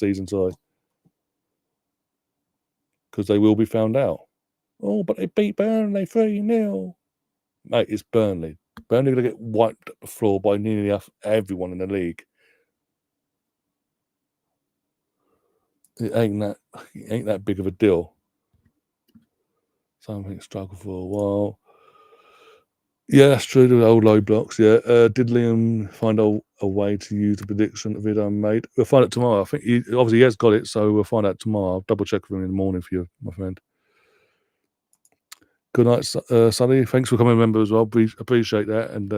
because they will be found out. Oh, but they beat Burnley 3-0. Mate, it's Burnley. Burnley going to get wiped at the floor by nearly everyone in the league. It ain't that big of a deal. Something struggled for a while. Yeah, that's true. The old low blocks. Yeah. Did Liam find a way to use the prediction the video made? We'll find it tomorrow. I think he has got it, so we'll find out tomorrow. I'll double check with him in the morning for you, my friend. Good night, Sonny. Thanks for coming, member as well. Appreciate that, and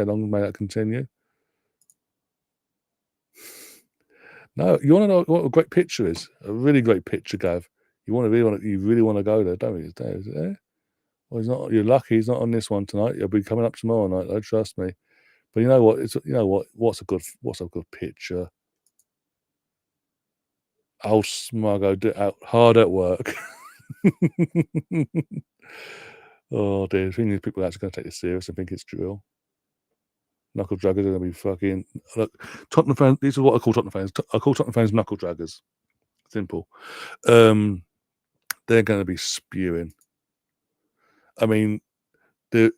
long may that continue. No, you want to know what a great picture is? A really great picture, Gav. You really want to go there, don't you? Is it there? Well, he's not. You're lucky he's not on this one tonight. He'll be coming up tomorrow night, though. Trust me. But you know what? What's a good picture? Old Smuggo out hard at work. Oh dear! The thing is, people are actually going to take this serious and think it's drill. Knuckle draggers are going to be fucking. Look, Tottenham fans. This is what I call Tottenham fans. I call Tottenham fans knuckle draggers. Simple. They're going to be spewing. I mean, the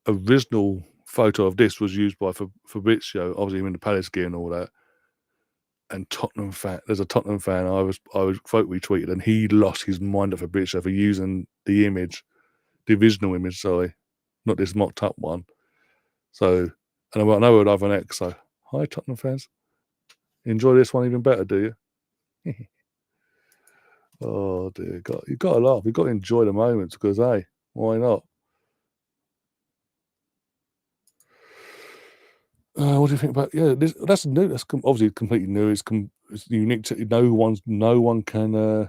original photo of this was used by Fabrizio, obviously in the Palace gear and all that. And there's a Tottenham fan I was photo retweeted, and he lost his mind at Fabrizio for using the image, the original image, sorry, not this mocked up one. So, and I know we're over next. So, hi Tottenham fans, enjoy this one even better, do you? Oh dear, you got to laugh. You got to enjoy the moments because, hey, why not? What do you think about? Yeah, that's new. That's obviously completely new. It's unique to no one can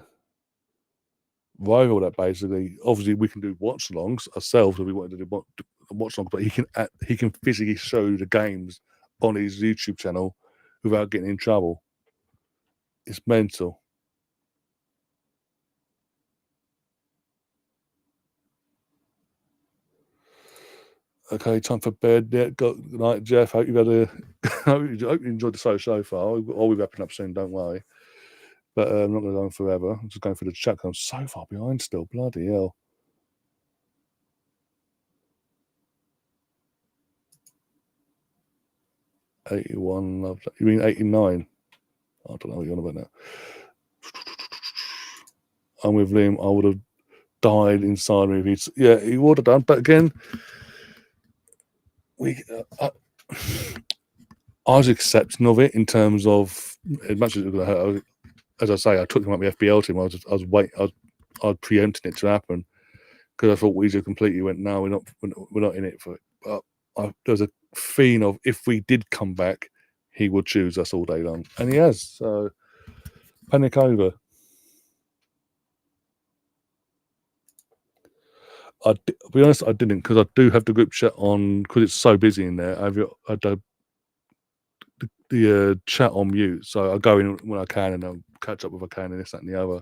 rival that. Basically, obviously we can do watch alongs ourselves if we wanted to do watch alongs, but he can physically show the games on his YouTube channel without getting in trouble. It's mental. Okay, time for bed. Yeah, good night, Jeff. Hope you hope you enjoyed the show far. I'll be wrapping up soon. Don't worry. But I'm not going to go on forever. I'm just going through the chat. I'm so far behind still. Bloody hell. '81. Love that. You mean '89? I don't know what you're on about now. I'm with Liam. I would have died inside me. He would have done. But again, I was accepting of it in terms of as much as it was going to hurt. As I say, I took him up the FBL team. I was preempting it to happen because I thought Weezer completely went, no, we're not in it for it. But there was a fiend of if we did come back, he would choose us all day long, and he has. So panic over. I'll be honest, I didn't because I do have the group chat on because it's so busy in there. I've got the chat on mute, so I go in when I can and I'll catch up if I can and this, that, and the other.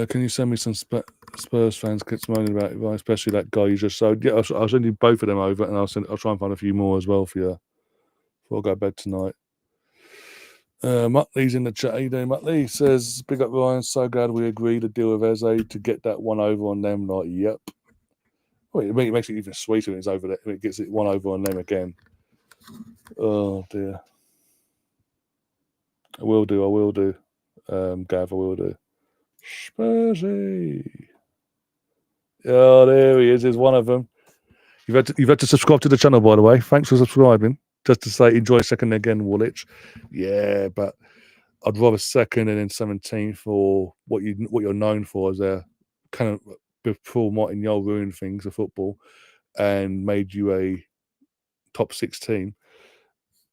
Can you send me some Spurs fans kept moaning about it, especially that guy you just showed? Yeah, I'll send you both of them over, and I'll try and find a few more as well for you before I go to bed tonight. Muttley's in the chat. How you doing, Muttley? Says, big up Ryan. So glad we agreed to deal with Eze to get that one over on them. Like, yep. Well, it makes it even sweeter when it's over there. When it gets it one over on them again. Oh dear. I will do. Gav, I will do. Spursy. Oh, there he is. There's one of them. You've had to subscribe to the channel, by the way. Thanks for subscribing. Just to say, enjoy second again, Woolwich. Yeah, but I'd rather second and then 17th for what you're known for as a kind of before Martin Yole ruined things of football and made you a top 16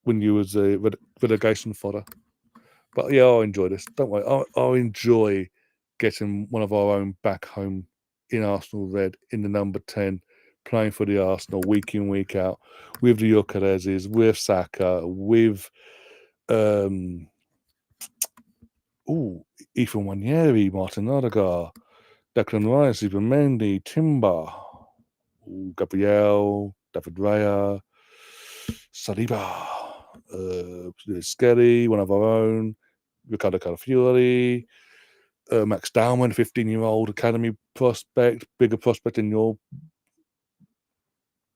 when you was a relegation fodder. But yeah, I'll enjoy this. Don't worry. I'll enjoy getting one of our own back home in Arsenal red in the number 10, playing for the Arsenal week in, week out, with the Gyökereses, with Saka, with Ethan Nwaneri, Martin Odegaard, Declan Rice, Ivan Mendy, Timber, Gabriel, David Raya, Saliba, Skeri, one of our own, Ricardo Calafiori, Max Dowman, 15-year-old academy prospect, bigger prospect than your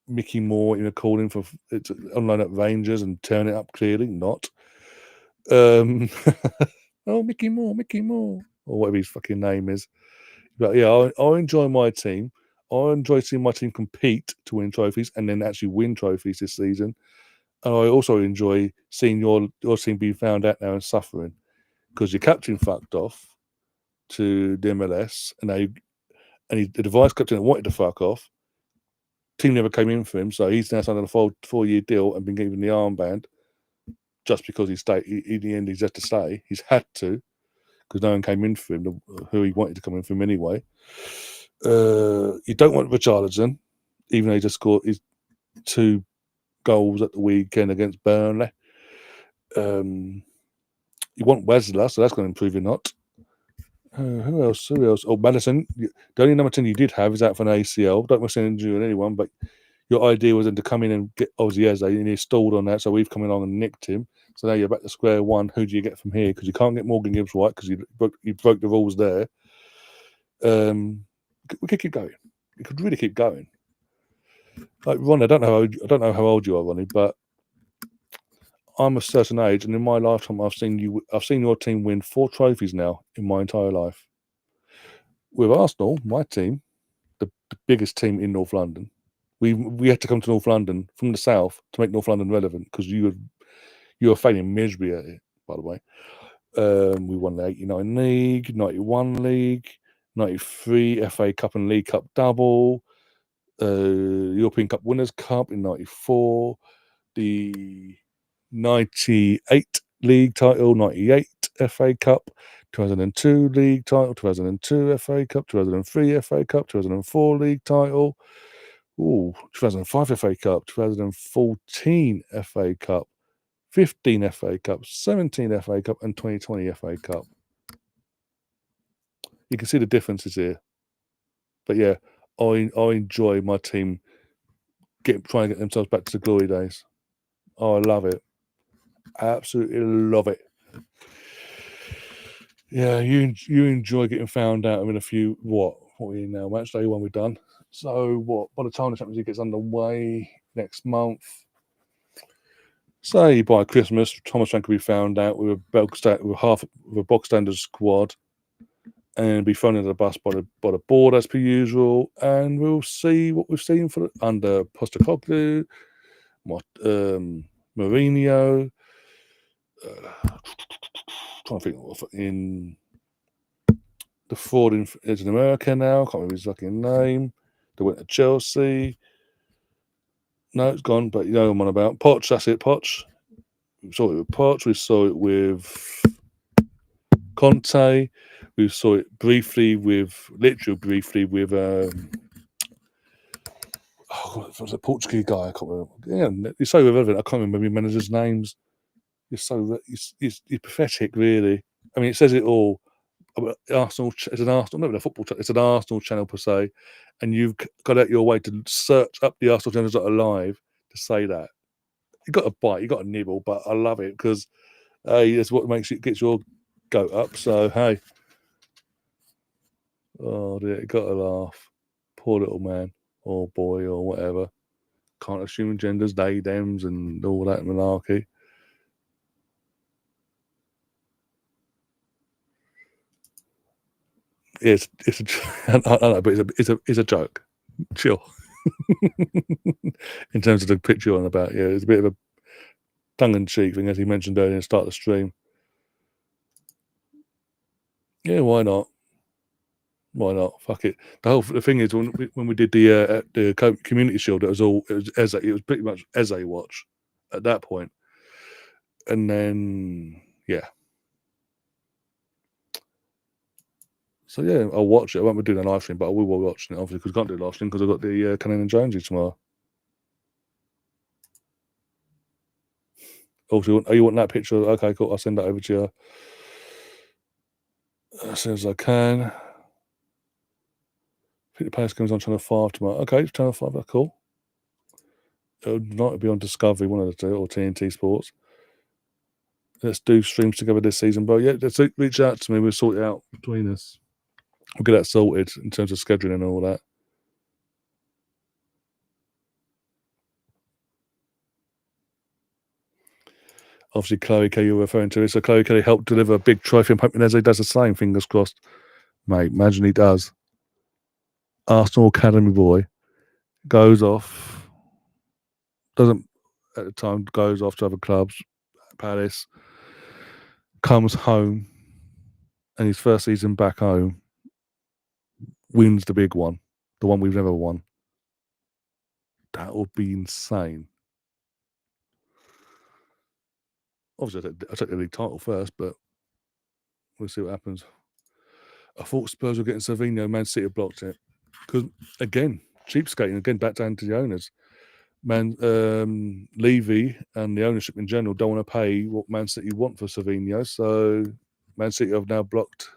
Mickey Moore, calling for it's online at Rangers and turn it up clearly, not. Oh, Mickey Moore, or whatever his fucking name is. But yeah, I enjoy my team. I enjoy seeing my team compete to win trophies and then actually win trophies this season. And I also enjoy seeing your team being found out now and suffering because your captain fucked off to the MLS and the vice captain that wanted to fuck off. Team never came in for him, so he's now signed on a 4-year deal and been given the armband just because in the end he's had to stay. He's had to because no one came in for him, who he wanted to come in for him anyway. You don't want Richarlison, even though he just scored his 2 goals at the weekend against Burnley. You want Wesley, so that's going to improve your not. Who else? Oh, Madison. The only number 10 you did have is out for an ACL. Don't wish any injury on anyone, but your idea was then to come in and get Ozzy and he stalled on that, so we've come along and nicked him. So now you're back to square one. Who do you get from here? Because you can't get Morgan Gibbs White because you broke the rules there. We could keep going. We could really keep going. Like Ronnie, I don't know how old you are, Ronnie, but I'm a certain age, and in my lifetime, I've seen your team win 4 trophies now in my entire life. With Arsenal, my team, the biggest team in North London, we had to come to North London from the south to make North London relevant because you were failing miserably at it. By the way, we won the 89 league, 91 league, 93 FA Cup and League Cup double, European Cup Winners' Cup in 94, the 98 league title, 98 FA Cup, 2002 league title, 2002 FA Cup, 2003 FA Cup, 2004 league title, 2005 FA Cup, 2014 FA Cup, 15 FA Cup, 17 FA Cup, and 2020 FA Cup. You can see the differences here. But yeah, I enjoy my team trying to get themselves back to the glory days. Oh, I love it. Absolutely love it. Yeah, you enjoy getting found out in a few, what are we now? Match day 1 we're done. So by the time the Champions League gets underway next month, say by Christmas, Thomas Frank will be found out with a box standard squad and be thrown into the bus by the board as per usual, and we'll see what we've seen under Postecoglou, Mourinho. Trying to think in the fraud is in America now. I can't remember his fucking name. They went to Chelsea. No, it's gone, but you know what I'm on about. Poch, that's it, Poch. We saw it with Poch. We saw it with Conte. We saw it literally briefly with it was a Portuguese guy. I can't remember. Yeah, he's so irrelevant. I can't remember your manager's names. He's pathetic, really. I mean, it says it all. Arsenal. It's an Arsenal, not a football channel. It's an Arsenal channel per se, and you've got out your way to search up the Arsenal channels that are live to say that. You got a bite, you got a nibble, but I love it because that's what gets your goat up. So hey, oh dear, you got to laugh. Poor little man, or boy, or whatever. Can't assume genders, they, thems, and all that malarkey. It's I don't know, but it's a joke. Chill. In terms of the picture you're on about, yeah, it's a bit of a tongue-in-cheek thing, as he mentioned earlier at the start of the stream. Yeah, why not? Why not? Fuck it. The thing is, when we did the community shield, it was pretty much Eze watch at that point, and then yeah. So yeah, I'll watch it. I won't be doing a live stream, but I will be watching it obviously because I can't do a live stream because I've got the Cannon and Jonesy tomorrow. Also, you want that picture? Okay, cool. I'll send that over to you as soon as I can. I think the post comes on Channel 5 tomorrow. Okay, Channel 5, that's cool. It'll be on Discovery, one of the two, or TNT Sports. let's do streams together this season. But yeah, just reach out to me. We'll sort it out between us. We'll get that sorted in terms of scheduling and all that. Obviously, Chloe Kelly you're referring to. So Chloe Kelly helped deliver a big trophy. I'm hoping Eze does the same. Fingers crossed. Mate, imagine he does. Arsenal Academy boy goes off. Doesn't at the time, goes off to other clubs. Palace. Comes home. And his first season back home. Wins the big one. The one we've never won. That would be insane. Obviously, I take the league title first, but we'll see what happens. I thought Spurs were getting Savinho. Man City blocked it. Because, again, cheapskating. Again, back down to the owners. Levy and the ownership in general don't want to pay what Man City want for Savinho. So, Man City have now blocked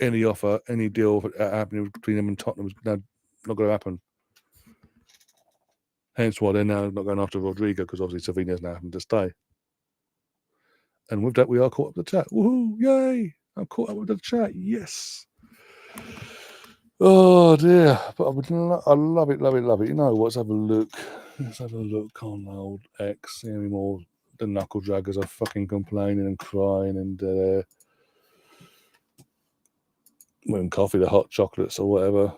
any offer, any deal happening between them and Tottenham is now not going to happen. Hence why they're now not going after Rodrigo, because obviously Savinho's now having to stay. And with that, we are caught up with the chat. Woohoo! Yay! I'm caught up with the chat. Yes. Oh dear! But I love it, love it, love it. You know what? Let's have a look. Let's have a look on old X. See any more the knuckle draggers are fucking complaining and crying and wanting coffee, the hot chocolates or whatever.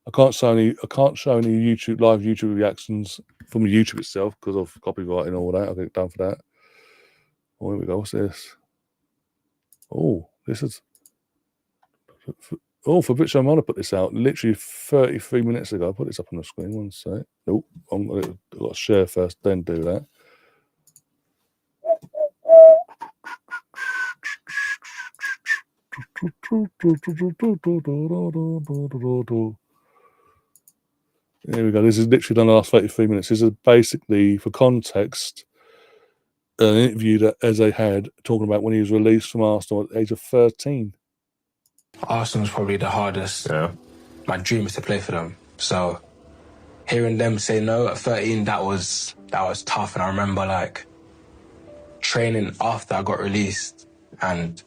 I can't show any YouTube live YouTube reactions from YouTube itself because of copyright and all that. I'll get done for that. Oh, here we go. What's this? Oh, this is. Oh, Fabrizio Romano put this out literally 33 minutes ago. I put this up on the screen. One sec. Nope. I've got to share first, then do that. Here we go. This is literally done the last 33 minutes. This is basically, for context, an interview that Eze had talking about when he was released from Arsenal at the age of 13. Arsenal's probably the hardest. Yeah. My dream is to play for them. So hearing them say no at 13, that was tough. And I remember like training after I got released and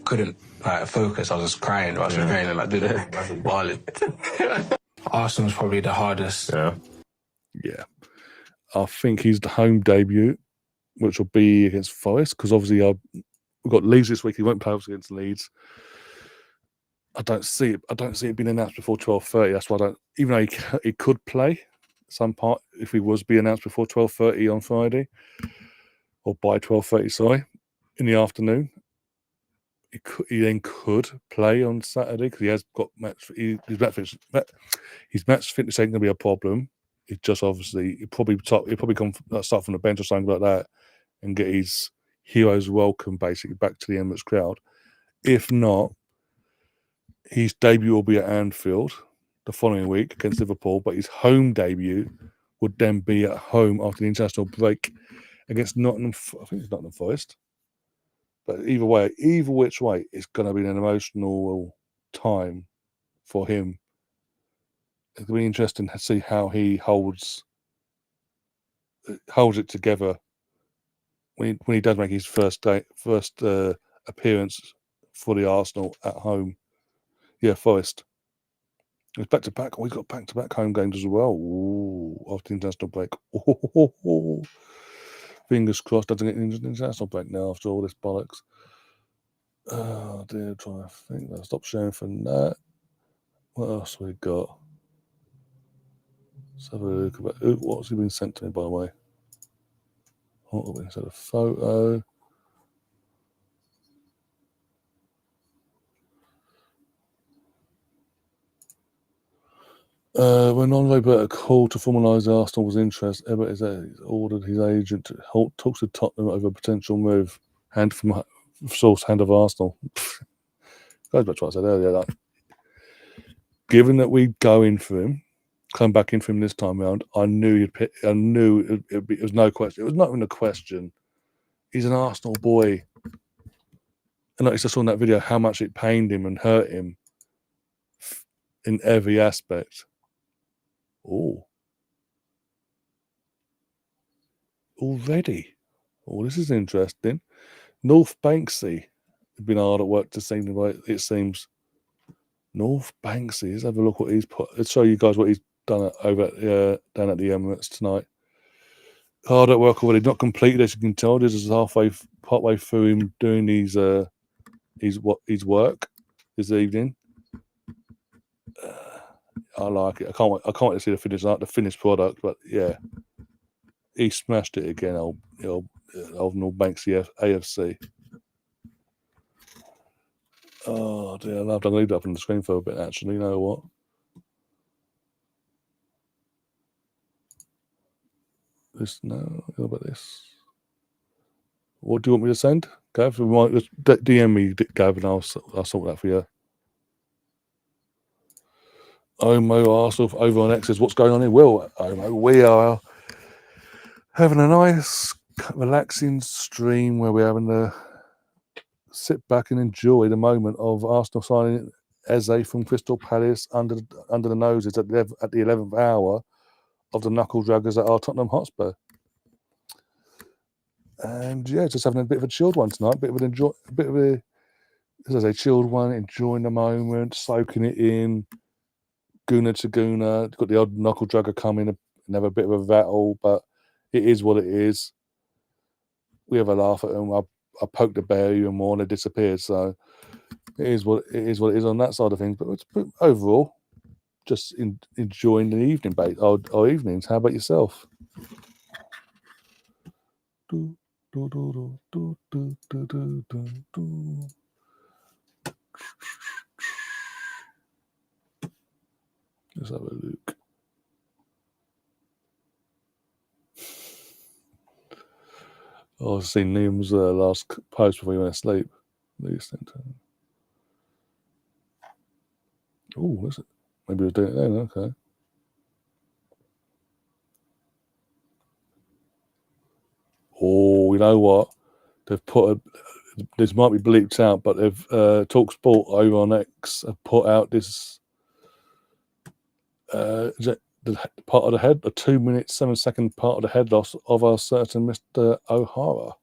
couldn't like focus. I was just crying. I was training like I was bawling. Arsenal's probably the hardest. Yeah. I think he's the home debut, which will be against Forest, because obviously we've got Leeds this week. He won't play against Leeds. I don't see it being announced before 12:30. That's why I don't. Even though he could play some part if he was be announced before 12:30 on Friday, or by 12:30, sorry, in the afternoon. He then could play on Saturday because he has got his match fitness ain't going to be a problem. It just obviously he'll probably start from the bench or something like that and get his heroes welcome basically back to the Emirates crowd. If not, his debut will be at Anfield the following week against Liverpool, but his home debut would then be at home after the international break against Nottingham. I think it's Nottingham Forest. But either which way, it's going to be an emotional time for him. It'll be interesting to see how he holds it together when he does make his first appearance for the Arsenal at home. Yeah, Forest. It's back to back. We've got back to back home games as well. Ooh, after the international break. Ooh. Fingers crossed doesn't get an international break now after all this bollocks. Oh dear, trying to think. I'll stop sharing for that. What else we got? Let's have a look about what's been sent to me, by the way. What have been sent? A photo. When Andre Berta called to formalise Arsenal's interest, Eberechi ordered his agent to halt talks to Tottenham over a potential move. Hand of Arsenal. Goes back to what I said earlier. Like, given that we go in for him, come back in for him this time around, I knew it was no question. It was not even a question. He's an Arsenal boy, and like I just saw in that video how much it pained him and hurt him in every aspect. Oh. already. Oh, this is interesting. North Banksy has been hard at work to see the way it seems. North Banksy, let's have a look what he's put. Let's show you guys what he's done down at the Emirates tonight. Hard at work already, not completed as you can tell. This is partway through him doing his work this evening. I like it. I can't wait to see the finished product. But yeah, he smashed it again. Old North Banksy AFC. Oh dear, I'll have to leave that up on the screen for a bit. Actually, you know what? How about this? What do you want me to send, Gav? Just DM me, Gav, and I'll sort that for you. Omo Arsenal over on X says, what's going on here? Well, Omo, we are having a nice, relaxing stream where we're having to sit back and enjoy the moment of Arsenal signing Eze from Crystal Palace under the noses at the 11th hour of the knuckle draggers at our Tottenham Hotspur. And yeah, just having a bit of a chilled one tonight, chilled one, enjoying the moment, soaking it in, Guna to Guna. Got the odd knuckle dragger coming and have a bit of a battle, but it is what it is. We have a laugh at them. I poked the bear even more and they disappeared. So it is what it is on that side of things. But overall, just enjoying the evening, our evenings. How about yourself? Let's have a look. I've seen Liam's last post before he went to sleep. Oh, is it? Maybe we'll do it then. Okay. Oh, you know what? They've put this might be bleeped out, but they've Talk Sport over on X have put out this. Is it the part of the head, the 2 minute 7 second part of the head loss of our certain Mr. O'Hara,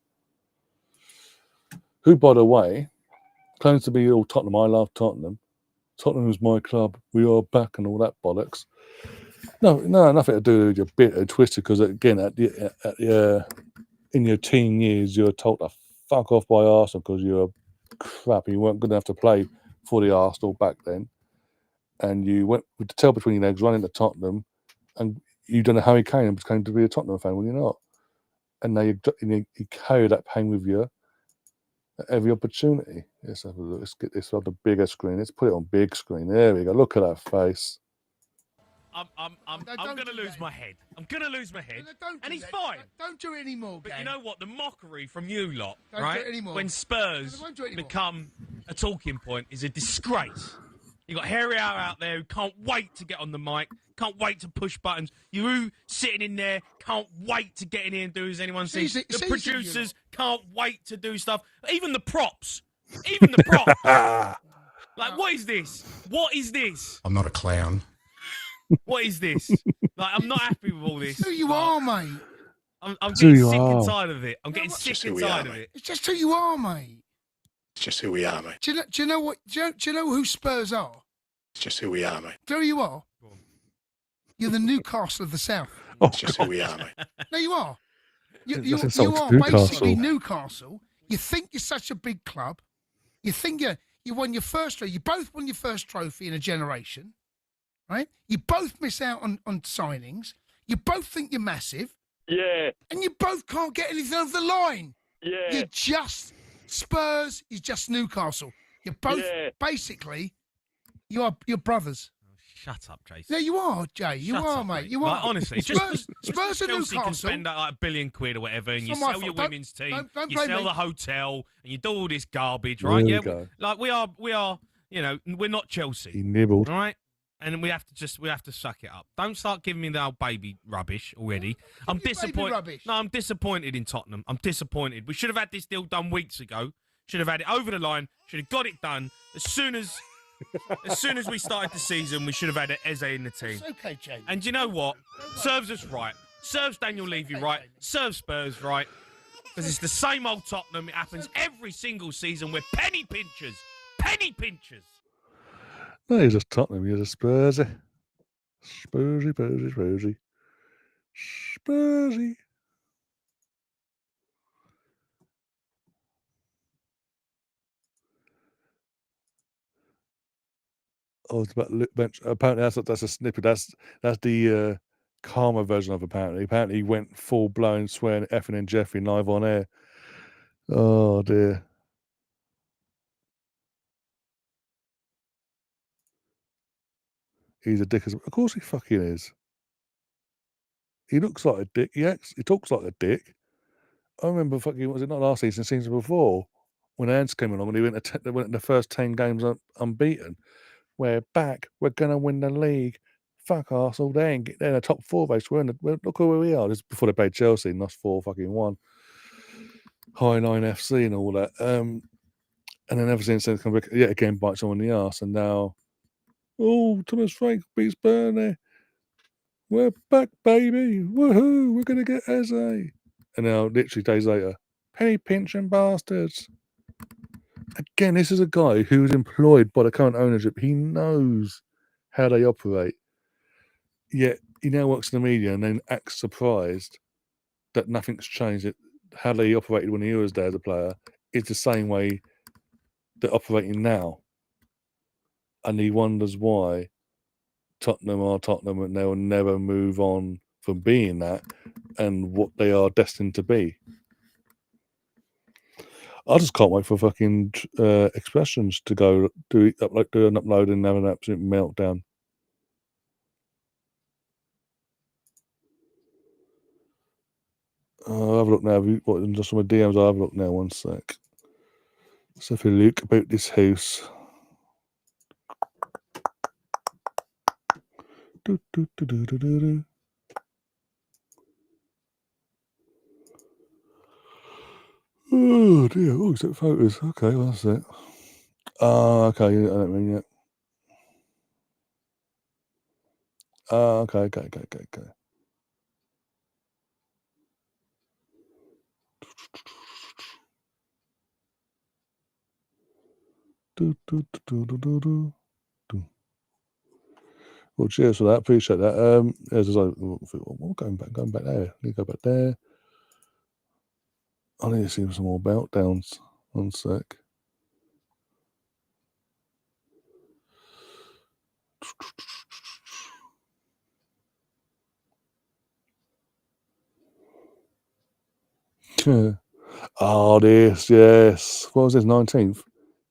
who, by the way, claims to be all Tottenham. I love Tottenham. Tottenham is my club. We are back and all that bollocks. No, nothing to do with your bit and twisted. Because again, in your teen years, you were told to fuck off by Arsenal because you were crap. You weren't good enough to play for the Arsenal back then. And you went with the tail between your legs, running to Tottenham, and you don't know how you came to be a Tottenham fan when you're not. And now you carry that pain with you at every opportunity. Let's have a look. Let's get this on the bigger screen. Let's put it on big screen. There we go. Look at that face. I'm going to lose my head. I'm going to lose my head. And he's fine. Don't do it anymore, But you know what? The mockery from you lot, Don't right? do it anymore. When Spurs become a talking point is a disgrace. You got Harry out there who can't wait to get on the mic, can't wait to push buttons. You sitting in there can't wait to get in here and do as anyone sees. The producers can't wait to do stuff. Even the props. Like, what is this? What is this? I'm not a clown. What is this? Like, I'm not happy with all this. Who you are, mate. I'm getting sick and tired of it. I'm getting sick and tired of it. It's just who you are, mate. It's just who we are, mate. Do you know what? Do you know who Spurs are? It's just who we are, mate. Do you know who you are? You're the Newcastle of the South. It's just who we are, mate. No, you are. You are Newcastle. basically Newcastle. You think you're such a big club. You think you won your first trophy. You both won your first trophy in a generation, right? You both miss out on signings. You both think you're massive. Yeah. And you both can't get anything over the line. Yeah. You're just Spurs is just Newcastle. You're both basically you're brothers. Shut up, Jason. Yeah, you are, Jay. You Shut are, up, mate. You Like, are. honestly, Spurs and Chelsea Newcastle. can spend like £1 billion or whatever, and you It's not my sell your fault. women's team, don't you blame sell me. the hotel, and you do all this garbage, There right? we Yeah, go. like we are. You know, we're not Chelsea, He nibbled. all right? And we have to suck it up. Don't start giving me the old baby rubbish already. I'm disappointed. rubbish. No, I'm disappointed in Tottenham. I'm disappointed. We should have had this deal done weeks ago. Should have had it over the line. Should have got it done as soon as we started the season. We should have had Eze in the team. It's okay, Jay. And you know what? Serves us right. serves Daniel Levy right, serves Spurs right. Because it's the same old Tottenham. It happens every single season. We're penny pinchers. Penny pinchers. No, he's just Tottenham. He's a Spursy. Spursy, Spursy, Spursy. Spursy. Oh, it's about bench. Apparently, that's a snippet. That's the calmer version of apparently. Apparently, he went full blown swearing, effing and Jeffrey live on air. Oh dear. He's a dick. Of course, he fucking is. He looks like a dick. He talks like a dick. I remember fucking, was it not last season, season before, when Ants came along and they went in the first 10 games unbeaten. We're back. We're gonna win the league. Fuck Arsenal. They're in the top 4 base. Look where we are. This is before they played Chelsea and lost 4-1. High 9 FC and all that. And then ever since then, come back yet again, bites on the arse. And now, oh, Thomas Frank beats Burnley. We're back, baby. Woohoo. We're gonna get Eze. And now, literally days later, penny pinching bastards. Again, this is a guy who's employed by the current ownership. He knows how they operate. Yet he now works in the media and then acts surprised that nothing's changed. How they operated when he was there as a player is the same way they're operating now. And he wonders why Tottenham are Tottenham and they'll never move on from being that and what they are destined to be. I just can't wait for fucking expressions to go do an upload and have an absolute meltdown. I'll have a look now. Just on my DMs, I'll have a look now. One sec. Let's have a look about this house. Do, do, do, do, do, do, do. Oh dear. Oh, is it photos? Okay, well, that's it. Okay. I don't mean it. Okay. Do, do, do, do, do, do, do. Well, cheers for that. Appreciate that. We're going back there. Need to go back there. I need to see some more meltdowns. One sec. Oh, this, yes. What was this, 19th?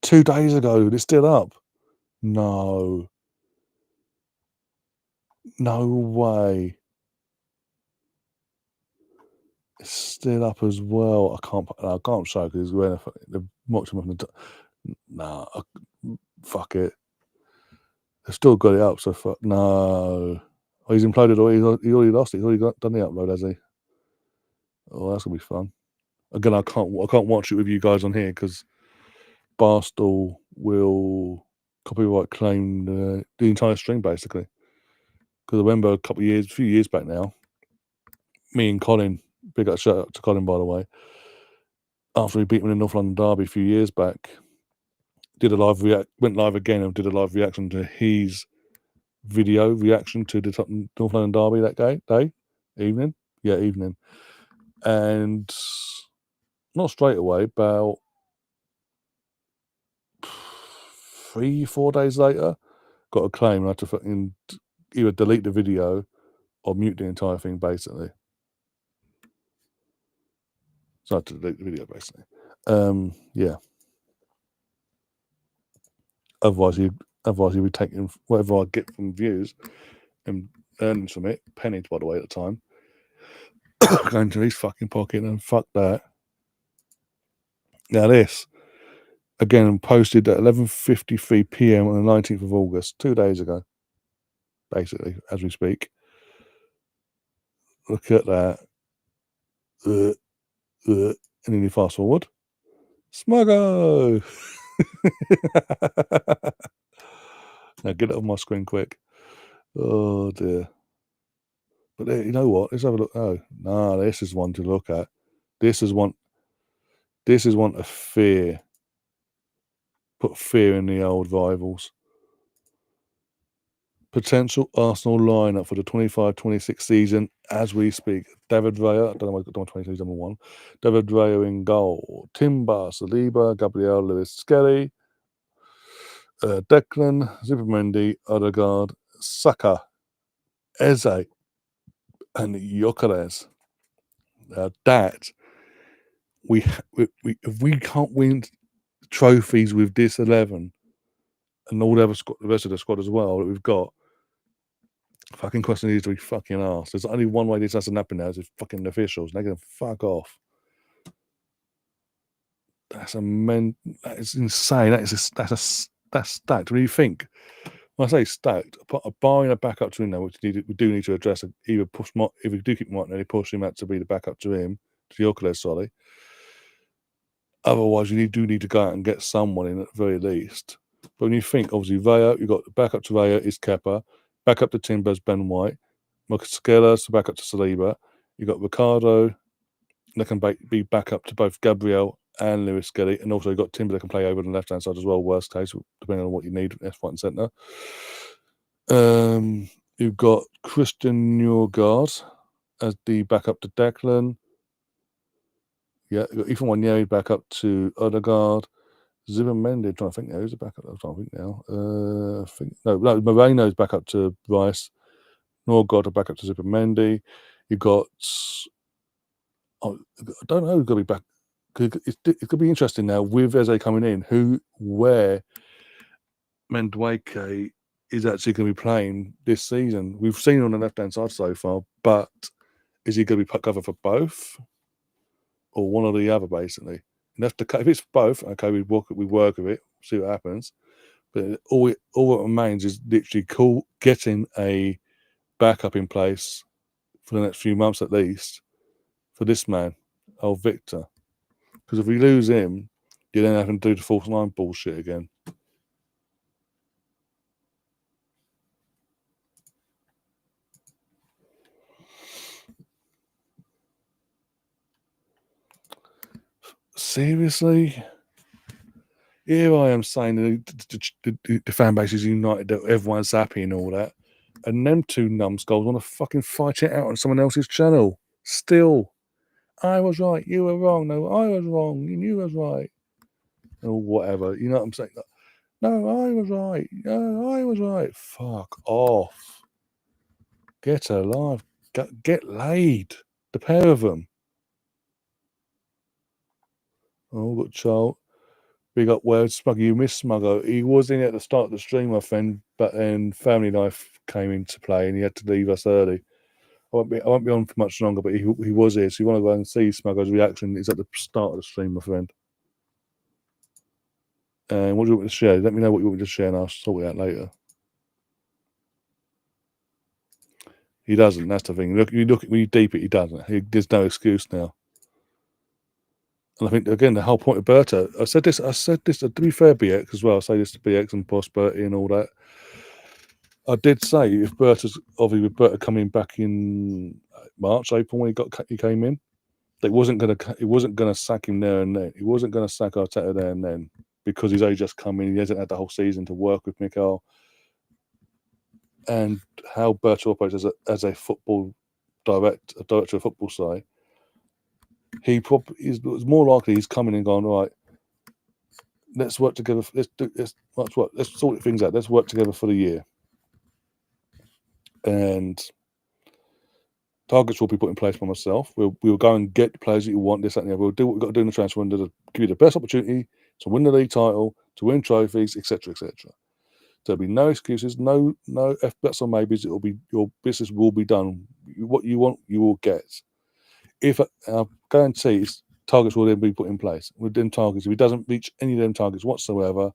2 days ago. It's still up. No. No way. It's still up as well. I can't show because they've mocked him up in the. Nah, fuck it. They've still got it up, so fuck. No. Oh, he's imploded or he already lost it. He's already done the upload, has he? Oh, that's gonna be fun. Again, I can't watch it with you guys on here because Barstool will copyright claim the entire stream basically. Because I remember a few years back now, me and Colin, big up shout out to Colin by the way, after he beat me in the North London Derby a few years back, went live again and did a live reaction to his video reaction to the North London Derby that evening, and not straight away, about 3-4 days later, got a claim and I had to fucking either delete the video or mute the entire thing basically. So I had to delete the video basically. Yeah. Otherwise you'd be taking whatever I get from views and earnings from it, pennies by the way at the time, going to his fucking pocket and fuck that. Now this, again, posted at 11:53 PM on the 19th of August, 2 days ago, basically, as we speak. Look at that. And then you fast forward. Smuggo! Now get it on my screen quick. Oh dear. But you know what? Let's have a look. Oh, no, this is one to look at. This is one of fear. Put fear in the old rivals. Potential Arsenal lineup for the 25-26 season as we speak. David Raya, I don't know why I've got 22 number one. David Raya in goal. Timber, Saliba, Gabriel, Lewis Skelly, Declan, Zubimendi, Odegaard, Saka, Eze, and Gyökeres. That if we can't win trophies with this 11 and all the rest of the squad as well that we've got, fucking question needs to be fucking asked. There's only one way this hasn't happened now, is fucking officials. They're going to fuck off. That is insane. That's stacked. What do you think? When I say stacked, buying a backup to him now, which we do need to address, either push if we do keep Martinelli, push him out to be the backup to him, to Gyökeres, sorry. Otherwise, you do need to go out and get someone in at the very least. But when you think, obviously, Raya, you've got the backup to Raya is Kepa, backup to Timbers, Ben White, Mosquera, backup to Saliba. You've got Ricardo, that can be backup to both Gabriel and Lewis Skelly, and also you've got Timber that can play over on the left hand side as well, worst case, depending on what you need, left, right, and centre. You've got Christian Nørgaard as the backup to Declan. Yeah, you've got Ethan Wanyeri back up to Odegaard. Zubimendi, trying to think now. Who's the backup? I'm trying to think now. No, Moreno's back up to Rice. Nørgaard back up to Zubimendi. You've got... I don't know who's going to be back. It's going to be interesting now with Eze coming in, where Madueke is actually going to be playing this season. We've seen him on the left-hand side so far, but is he going to be covered for both? Or one or the other, basically. And if it's both, okay, we work with it, see what happens. But all that remains is literally getting a backup in place for the next few months at least for this man, old Victor. Because if we lose him, you then have to do the false line bullshit again. Seriously? Here I am saying the fan base is united, that everyone's happy and all that. And them two numbskulls want to fucking fight it out on someone else's channel. Still. I was right, you were wrong. No, I was wrong, and you was right. Or whatever. You know what I'm saying? No, I was right. No, I was right. Fuck off. Get alive. Get laid. The pair of them. Oh, we've got Charles. We got Smugger. You missed Smugger. He was in at the start of the stream, my friend, but then family life came into play and he had to leave us early. I won't be on for much longer, but he was here. So you want to go and see Smugger's reaction? It's at the start of the stream, my friend. And what do you want me to share? Let me know what you want me to share and I'll sort it out later. He doesn't. That's the thing. When you deep it, he doesn't. There's no excuse now. And I think, again, the whole point of Berta, I said this to be fair, BX as well. I say this to BX and Prosperity and all that. I did say if Berta's, obviously with Berta coming back in March, April when he came in, that he wasn't gonna sack him there and then. He wasn't gonna sack Arteta there and then because he's only just come in. He hasn't had the whole season to work with Mikel. And how Berta operates as a football director of football side. It's more likely he's coming and going, right, let's work together. Let's sort things out. Let's work together for the year. And targets will be put in place by myself. We'll go and get the players that you want, this, that, and the other. We'll do what we've got to do in the transfer window to give you the best opportunity to win the league title, to win trophies, etc., etc. There'll be no excuses, no F bets or maybes. It'll be your business will be done. What you want, you will get. If I guarantee targets will then be put in place with them targets. If he doesn't reach any of them targets whatsoever,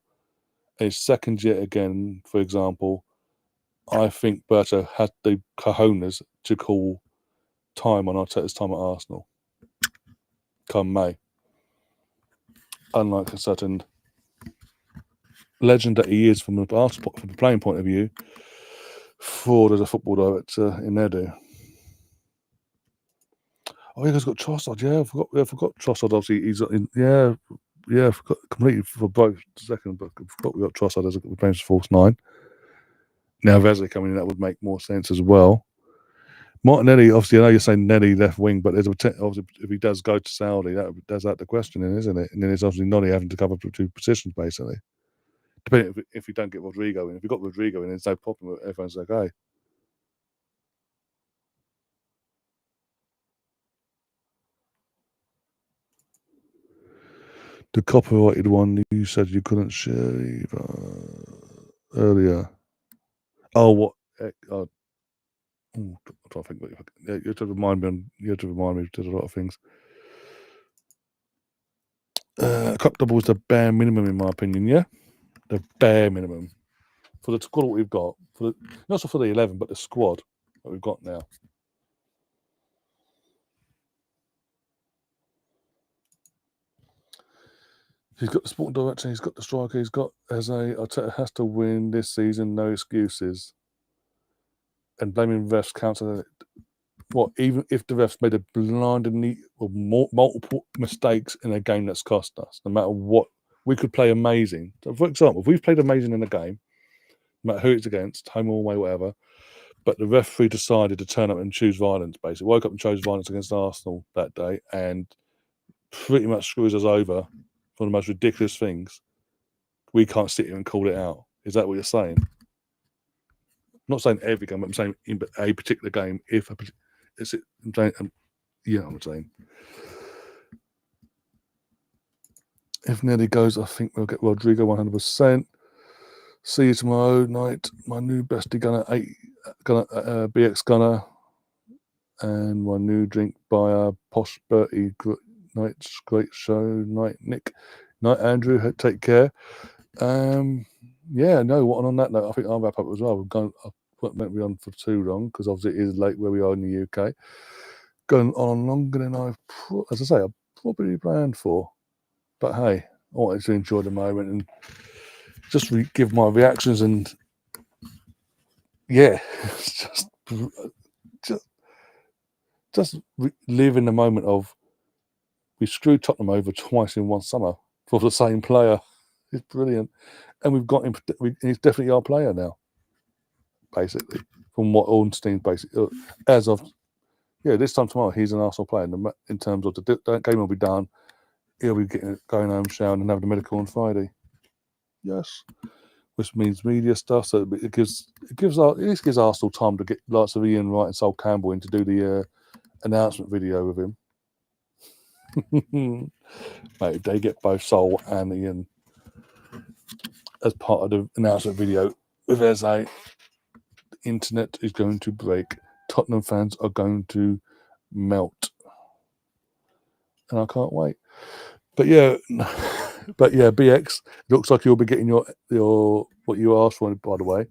and his second year again, for example, I think Berto had the cojones to call time on Arteta's time at Arsenal come May. Unlike a certain legend that he is from the playing point of view, fraud as a football director in Edu. Oh, yeah, he's got Trossard. Yeah, I forgot Trossard. Obviously, he's in. Yeah, I forgot completely for both second, but I forgot we got Trossard as we're playing false 9. Now Vezeli coming in, that would make more sense as well. Martinelli, obviously, I know you're saying Nelly left wing, but there's obviously if he does go to Saudi, does that the questioning, isn't it? And then there's obviously Nolly having to cover 2 positions basically. Depending if you don't get Rodrigo in. If you've got Rodrigo in, there's no problem. Everyone's okay. The copyrighted one you said you couldn't share earlier. Oh, what? I'm trying to think. You have to remind me. You have to remind me. Did a lot of things. Cup double was the bare minimum, in my opinion. Yeah, the bare minimum for the squad we've got. Not so for the 11, but the squad that we've got now. He's got the sporting director, he's got the striker, he's got Arteta has to win this season, no excuses. And blaming refs counts as what, even if the refs made a blindingly or multiple mistakes in a game that's cost us, no matter what, we could play amazing. So for example, if we've played amazing in a game, no matter who it's against, home or away, whatever, but the referee decided to turn up and choose violence, basically. Woke up and chose violence against Arsenal that day and pretty much screws us over for the most ridiculous things. We can't sit here and call it out. Is that what you're saying? I'm not saying every game, but I'm saying in a particular game. I'm saying. If Nelly goes, I think we'll get Rodrigo 100%. See you tomorrow night. My new bestie BX Gunner, and my new drink by Posh Bertie. Night's great show. Night Nick. Night Andrew. Take care. Yeah, no. What on that note, I think I'll wrap up as well. I won't be on for too long because obviously it is late where we are in the UK. Going on longer than I've probably planned for. But hey, I wanted to enjoy the moment and just give my reactions and yeah, just live in the moment of we screwed Tottenham over twice in one summer for the same player. It's brilliant, and we've got him. He's definitely our player now, basically. From what Ornstein's basically as of this time tomorrow, he's an Arsenal player. In terms of the game will be done. He'll be going home, showering, and having the medical on Friday. Yes, which means media stuff. So it gives Arsenal time to get lots of Ian Wright and Sol Campbell in to do the announcement video with him. Mate, they get both Sol and Ian as part of the announcement video with Eze. The internet is going to break. Tottenham fans are going to melt, and I can't wait. But yeah, BX, looks like you'll be getting your what you asked for. By the way,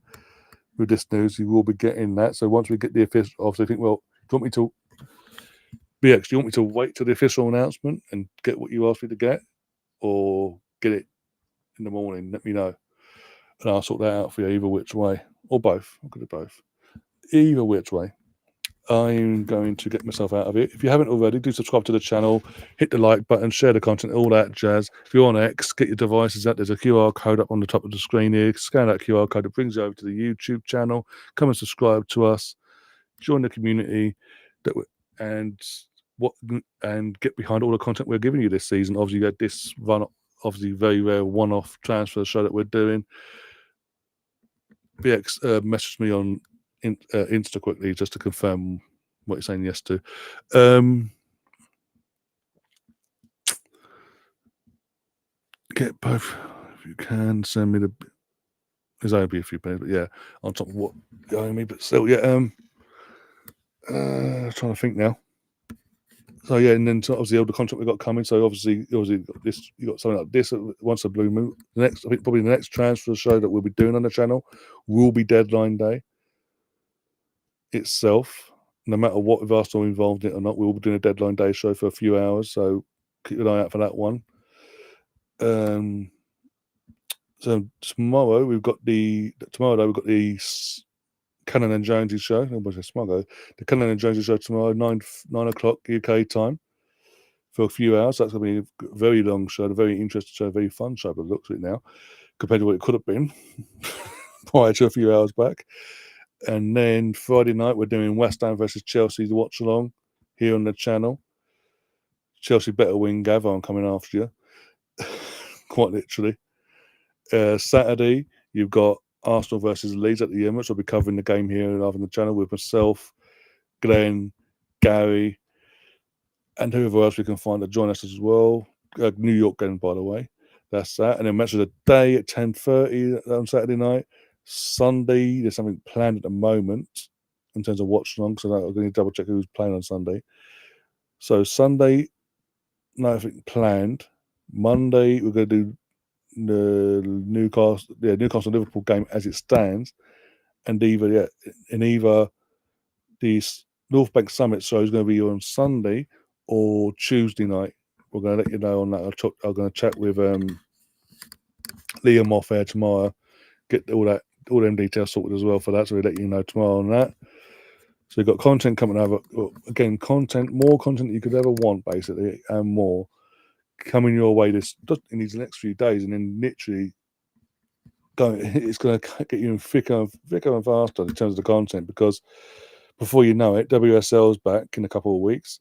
with this news, you will be getting that. So once we get the official, obviously, I think, well, do you want me to? BX, do you want me to wait till the official announcement and get what you asked me to get, or get it in the morning? Let me know, and I'll sort that out for you either which way, or both. I'll do both. Either which way, I'm going to get myself out of it. If you haven't already, do subscribe to the channel, hit the like button, share the content, all that jazz. If you're on X, get your devices out. There's a QR code up on the top of the screen here. Scan that QR code. It brings you over to the YouTube channel. Come and subscribe to us. Join the community, and get behind all the content we're giving you this season. Obviously, you had this obviously very rare one-off transfer show that we're doing. BX messaged me on Insta quickly just to confirm what you're saying yes to. Get both if you can. Send me there's only a few pennies, but yeah, on top of what you're owing me, but still, yeah. Trying to think now. So yeah, and then obviously all the content we've got coming. So obviously you got this, you got something like this once a blue moon. I think probably the next transfer show that we'll be doing on the channel will be deadline day itself. No matter what, if Arsenal involved in it or not, we'll be doing a deadline day show for a few hours. So keep an eye out for that one. So tomorrow we've got the Cannon and Jonesy show. The Cannon and Jonesy show tomorrow, 9 o'clock UK time, for a few hours. That's going to be a very long show, a very interesting show, a very fun show, but it looks at it now, compared to what it could have been prior to a few hours back. And then Friday night, we're doing West Ham versus Chelsea to watch along here on the channel. Chelsea better win, Gav. I'm coming after you. Quite literally. Saturday, you've got Arsenal versus Leeds at the Emirates. I'll be covering the game here and on the channel with myself, Glenn, Gary, and whoever else we can find to join us as well. New York game, by the way. That's that. And then match of the day at 10:30 on Saturday night. Sunday, there's something planned at the moment in terms of watch along, so I'm going to double check who's playing on Sunday. So Sunday, nothing planned. Monday, we're going to do the Newcastle Liverpool game as it stands, and either the North Bank Summit show is going to be on Sunday or Tuesday night. We're going to let you know on that. I'm going to chat with Liam off air tomorrow, get all them details sorted as well for that, so we'll let you know tomorrow on that. So you've got content coming over. Again, more content you could ever want, basically, and more coming your way in these next few days, and then literally it's going to get you in thicker and faster in terms of the content, because before you know it, WSL's back in a couple of weeks,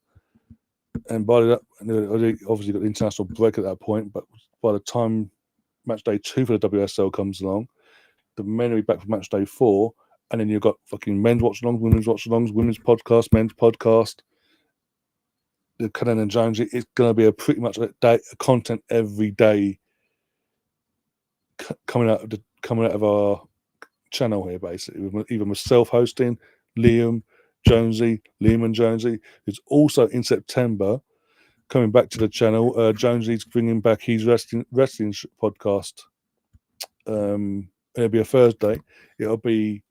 and by that, obviously got the international break at that point, but by the time match day 2 for the WSL comes along, the men will be back for match day 4, and then you've got fucking men's watch-alongs, women's watch-alongs, women's podcast, men's podcast, the Cannon and Jones. It's going to be a pretty much a content every day coming out of our channel here, basically, with either myself hosting, Liam and Jonesy, who's also in September coming back to the channel. Jonesy's bringing back his wrestling podcast. It'll be a Thursday. It'll be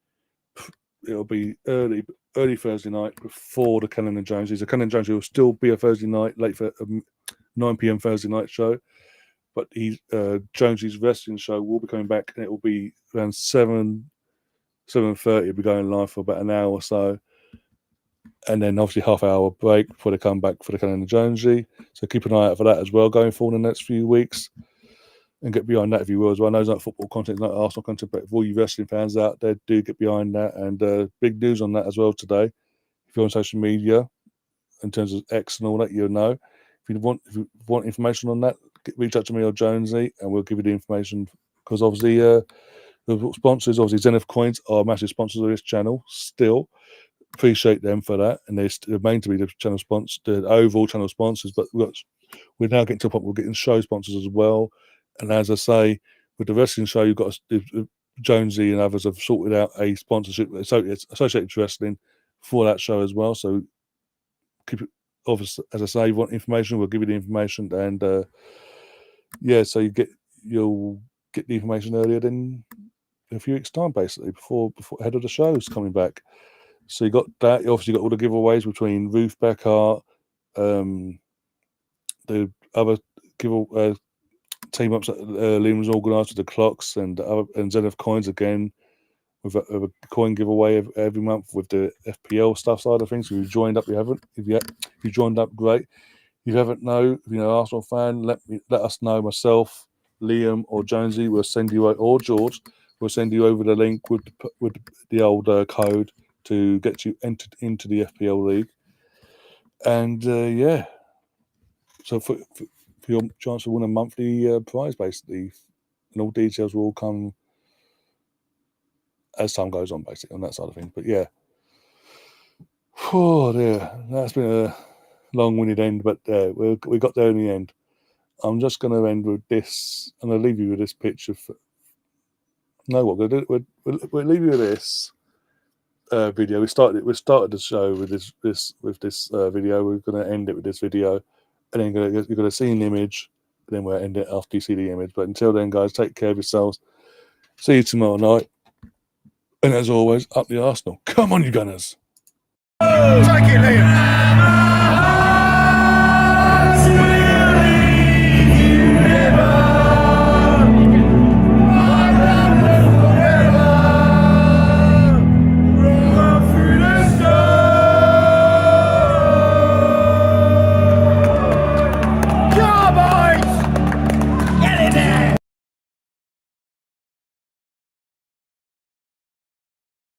early Thursday night before the Cannon and Jonesy. The Cannon and Jonesy will still be a Thursday night, late for 9 p.m. Thursday night show, but Jonesy's wrestling show will be coming back, and it will be around 7:30. It'll be going live for about an hour or so, and then obviously half-hour break before they come back for the Cannon and Jonesy. So keep an eye out for that as well going forward in the next few weeks, and get behind that if you will as well. I know it's not football content, not Arsenal content, but for all you wrestling fans out there, do get behind that. And big news on that as well today. If you're on social media, in terms of X and all that, you'll know. If you want information on that, reach out to me or Jonesy, and we'll give you the information. Because obviously, the sponsors, obviously Zenith Coins, are massive sponsors of this channel. Still, appreciate them for that, and they remain to be the channel sponsors, the overall channel sponsors. But we're now getting to a point where we're getting show sponsors as well. And as I say, with the wrestling show, you've got Jonesy and others have sorted out a sponsorship associated to wrestling for that show as well. So keep it, obviously, as I say, you want information, we'll give you the information, and so you'll get the information earlier than a few weeks' time, basically, before ahead of the shows coming back. So you got that. You obviously got all the giveaways between Ruth Beckhart, the other team ups that Liam's organised with the clocks, and Zenith Coins again with a coin giveaway every month with the FPL stuff side of things. If you've joined up, you haven't. If you joined up, great. If you haven't, if you're an Arsenal fan, let us know. Myself, Liam, or Jonesy will send you, or George will send you over the link with the old code to get you entered into the FPL league. And so for your chance to win a monthly prize, basically, and all details will come as time goes on, basically, on that side of things. But yeah, oh dear, that's been a long-winded end, but we got there in the end. I'm just going to end with this. I'm going to leave you with this picture. No, what we're going to do? We'll leave you with this video. We started the show with this video. We're going to end it with this video. And then you're going to see an image, and then we'll end it after you see the image. But until then, guys, take care of yourselves. See you tomorrow night. And as always, up the Arsenal. Come on, you Gunners. Take it, Liam.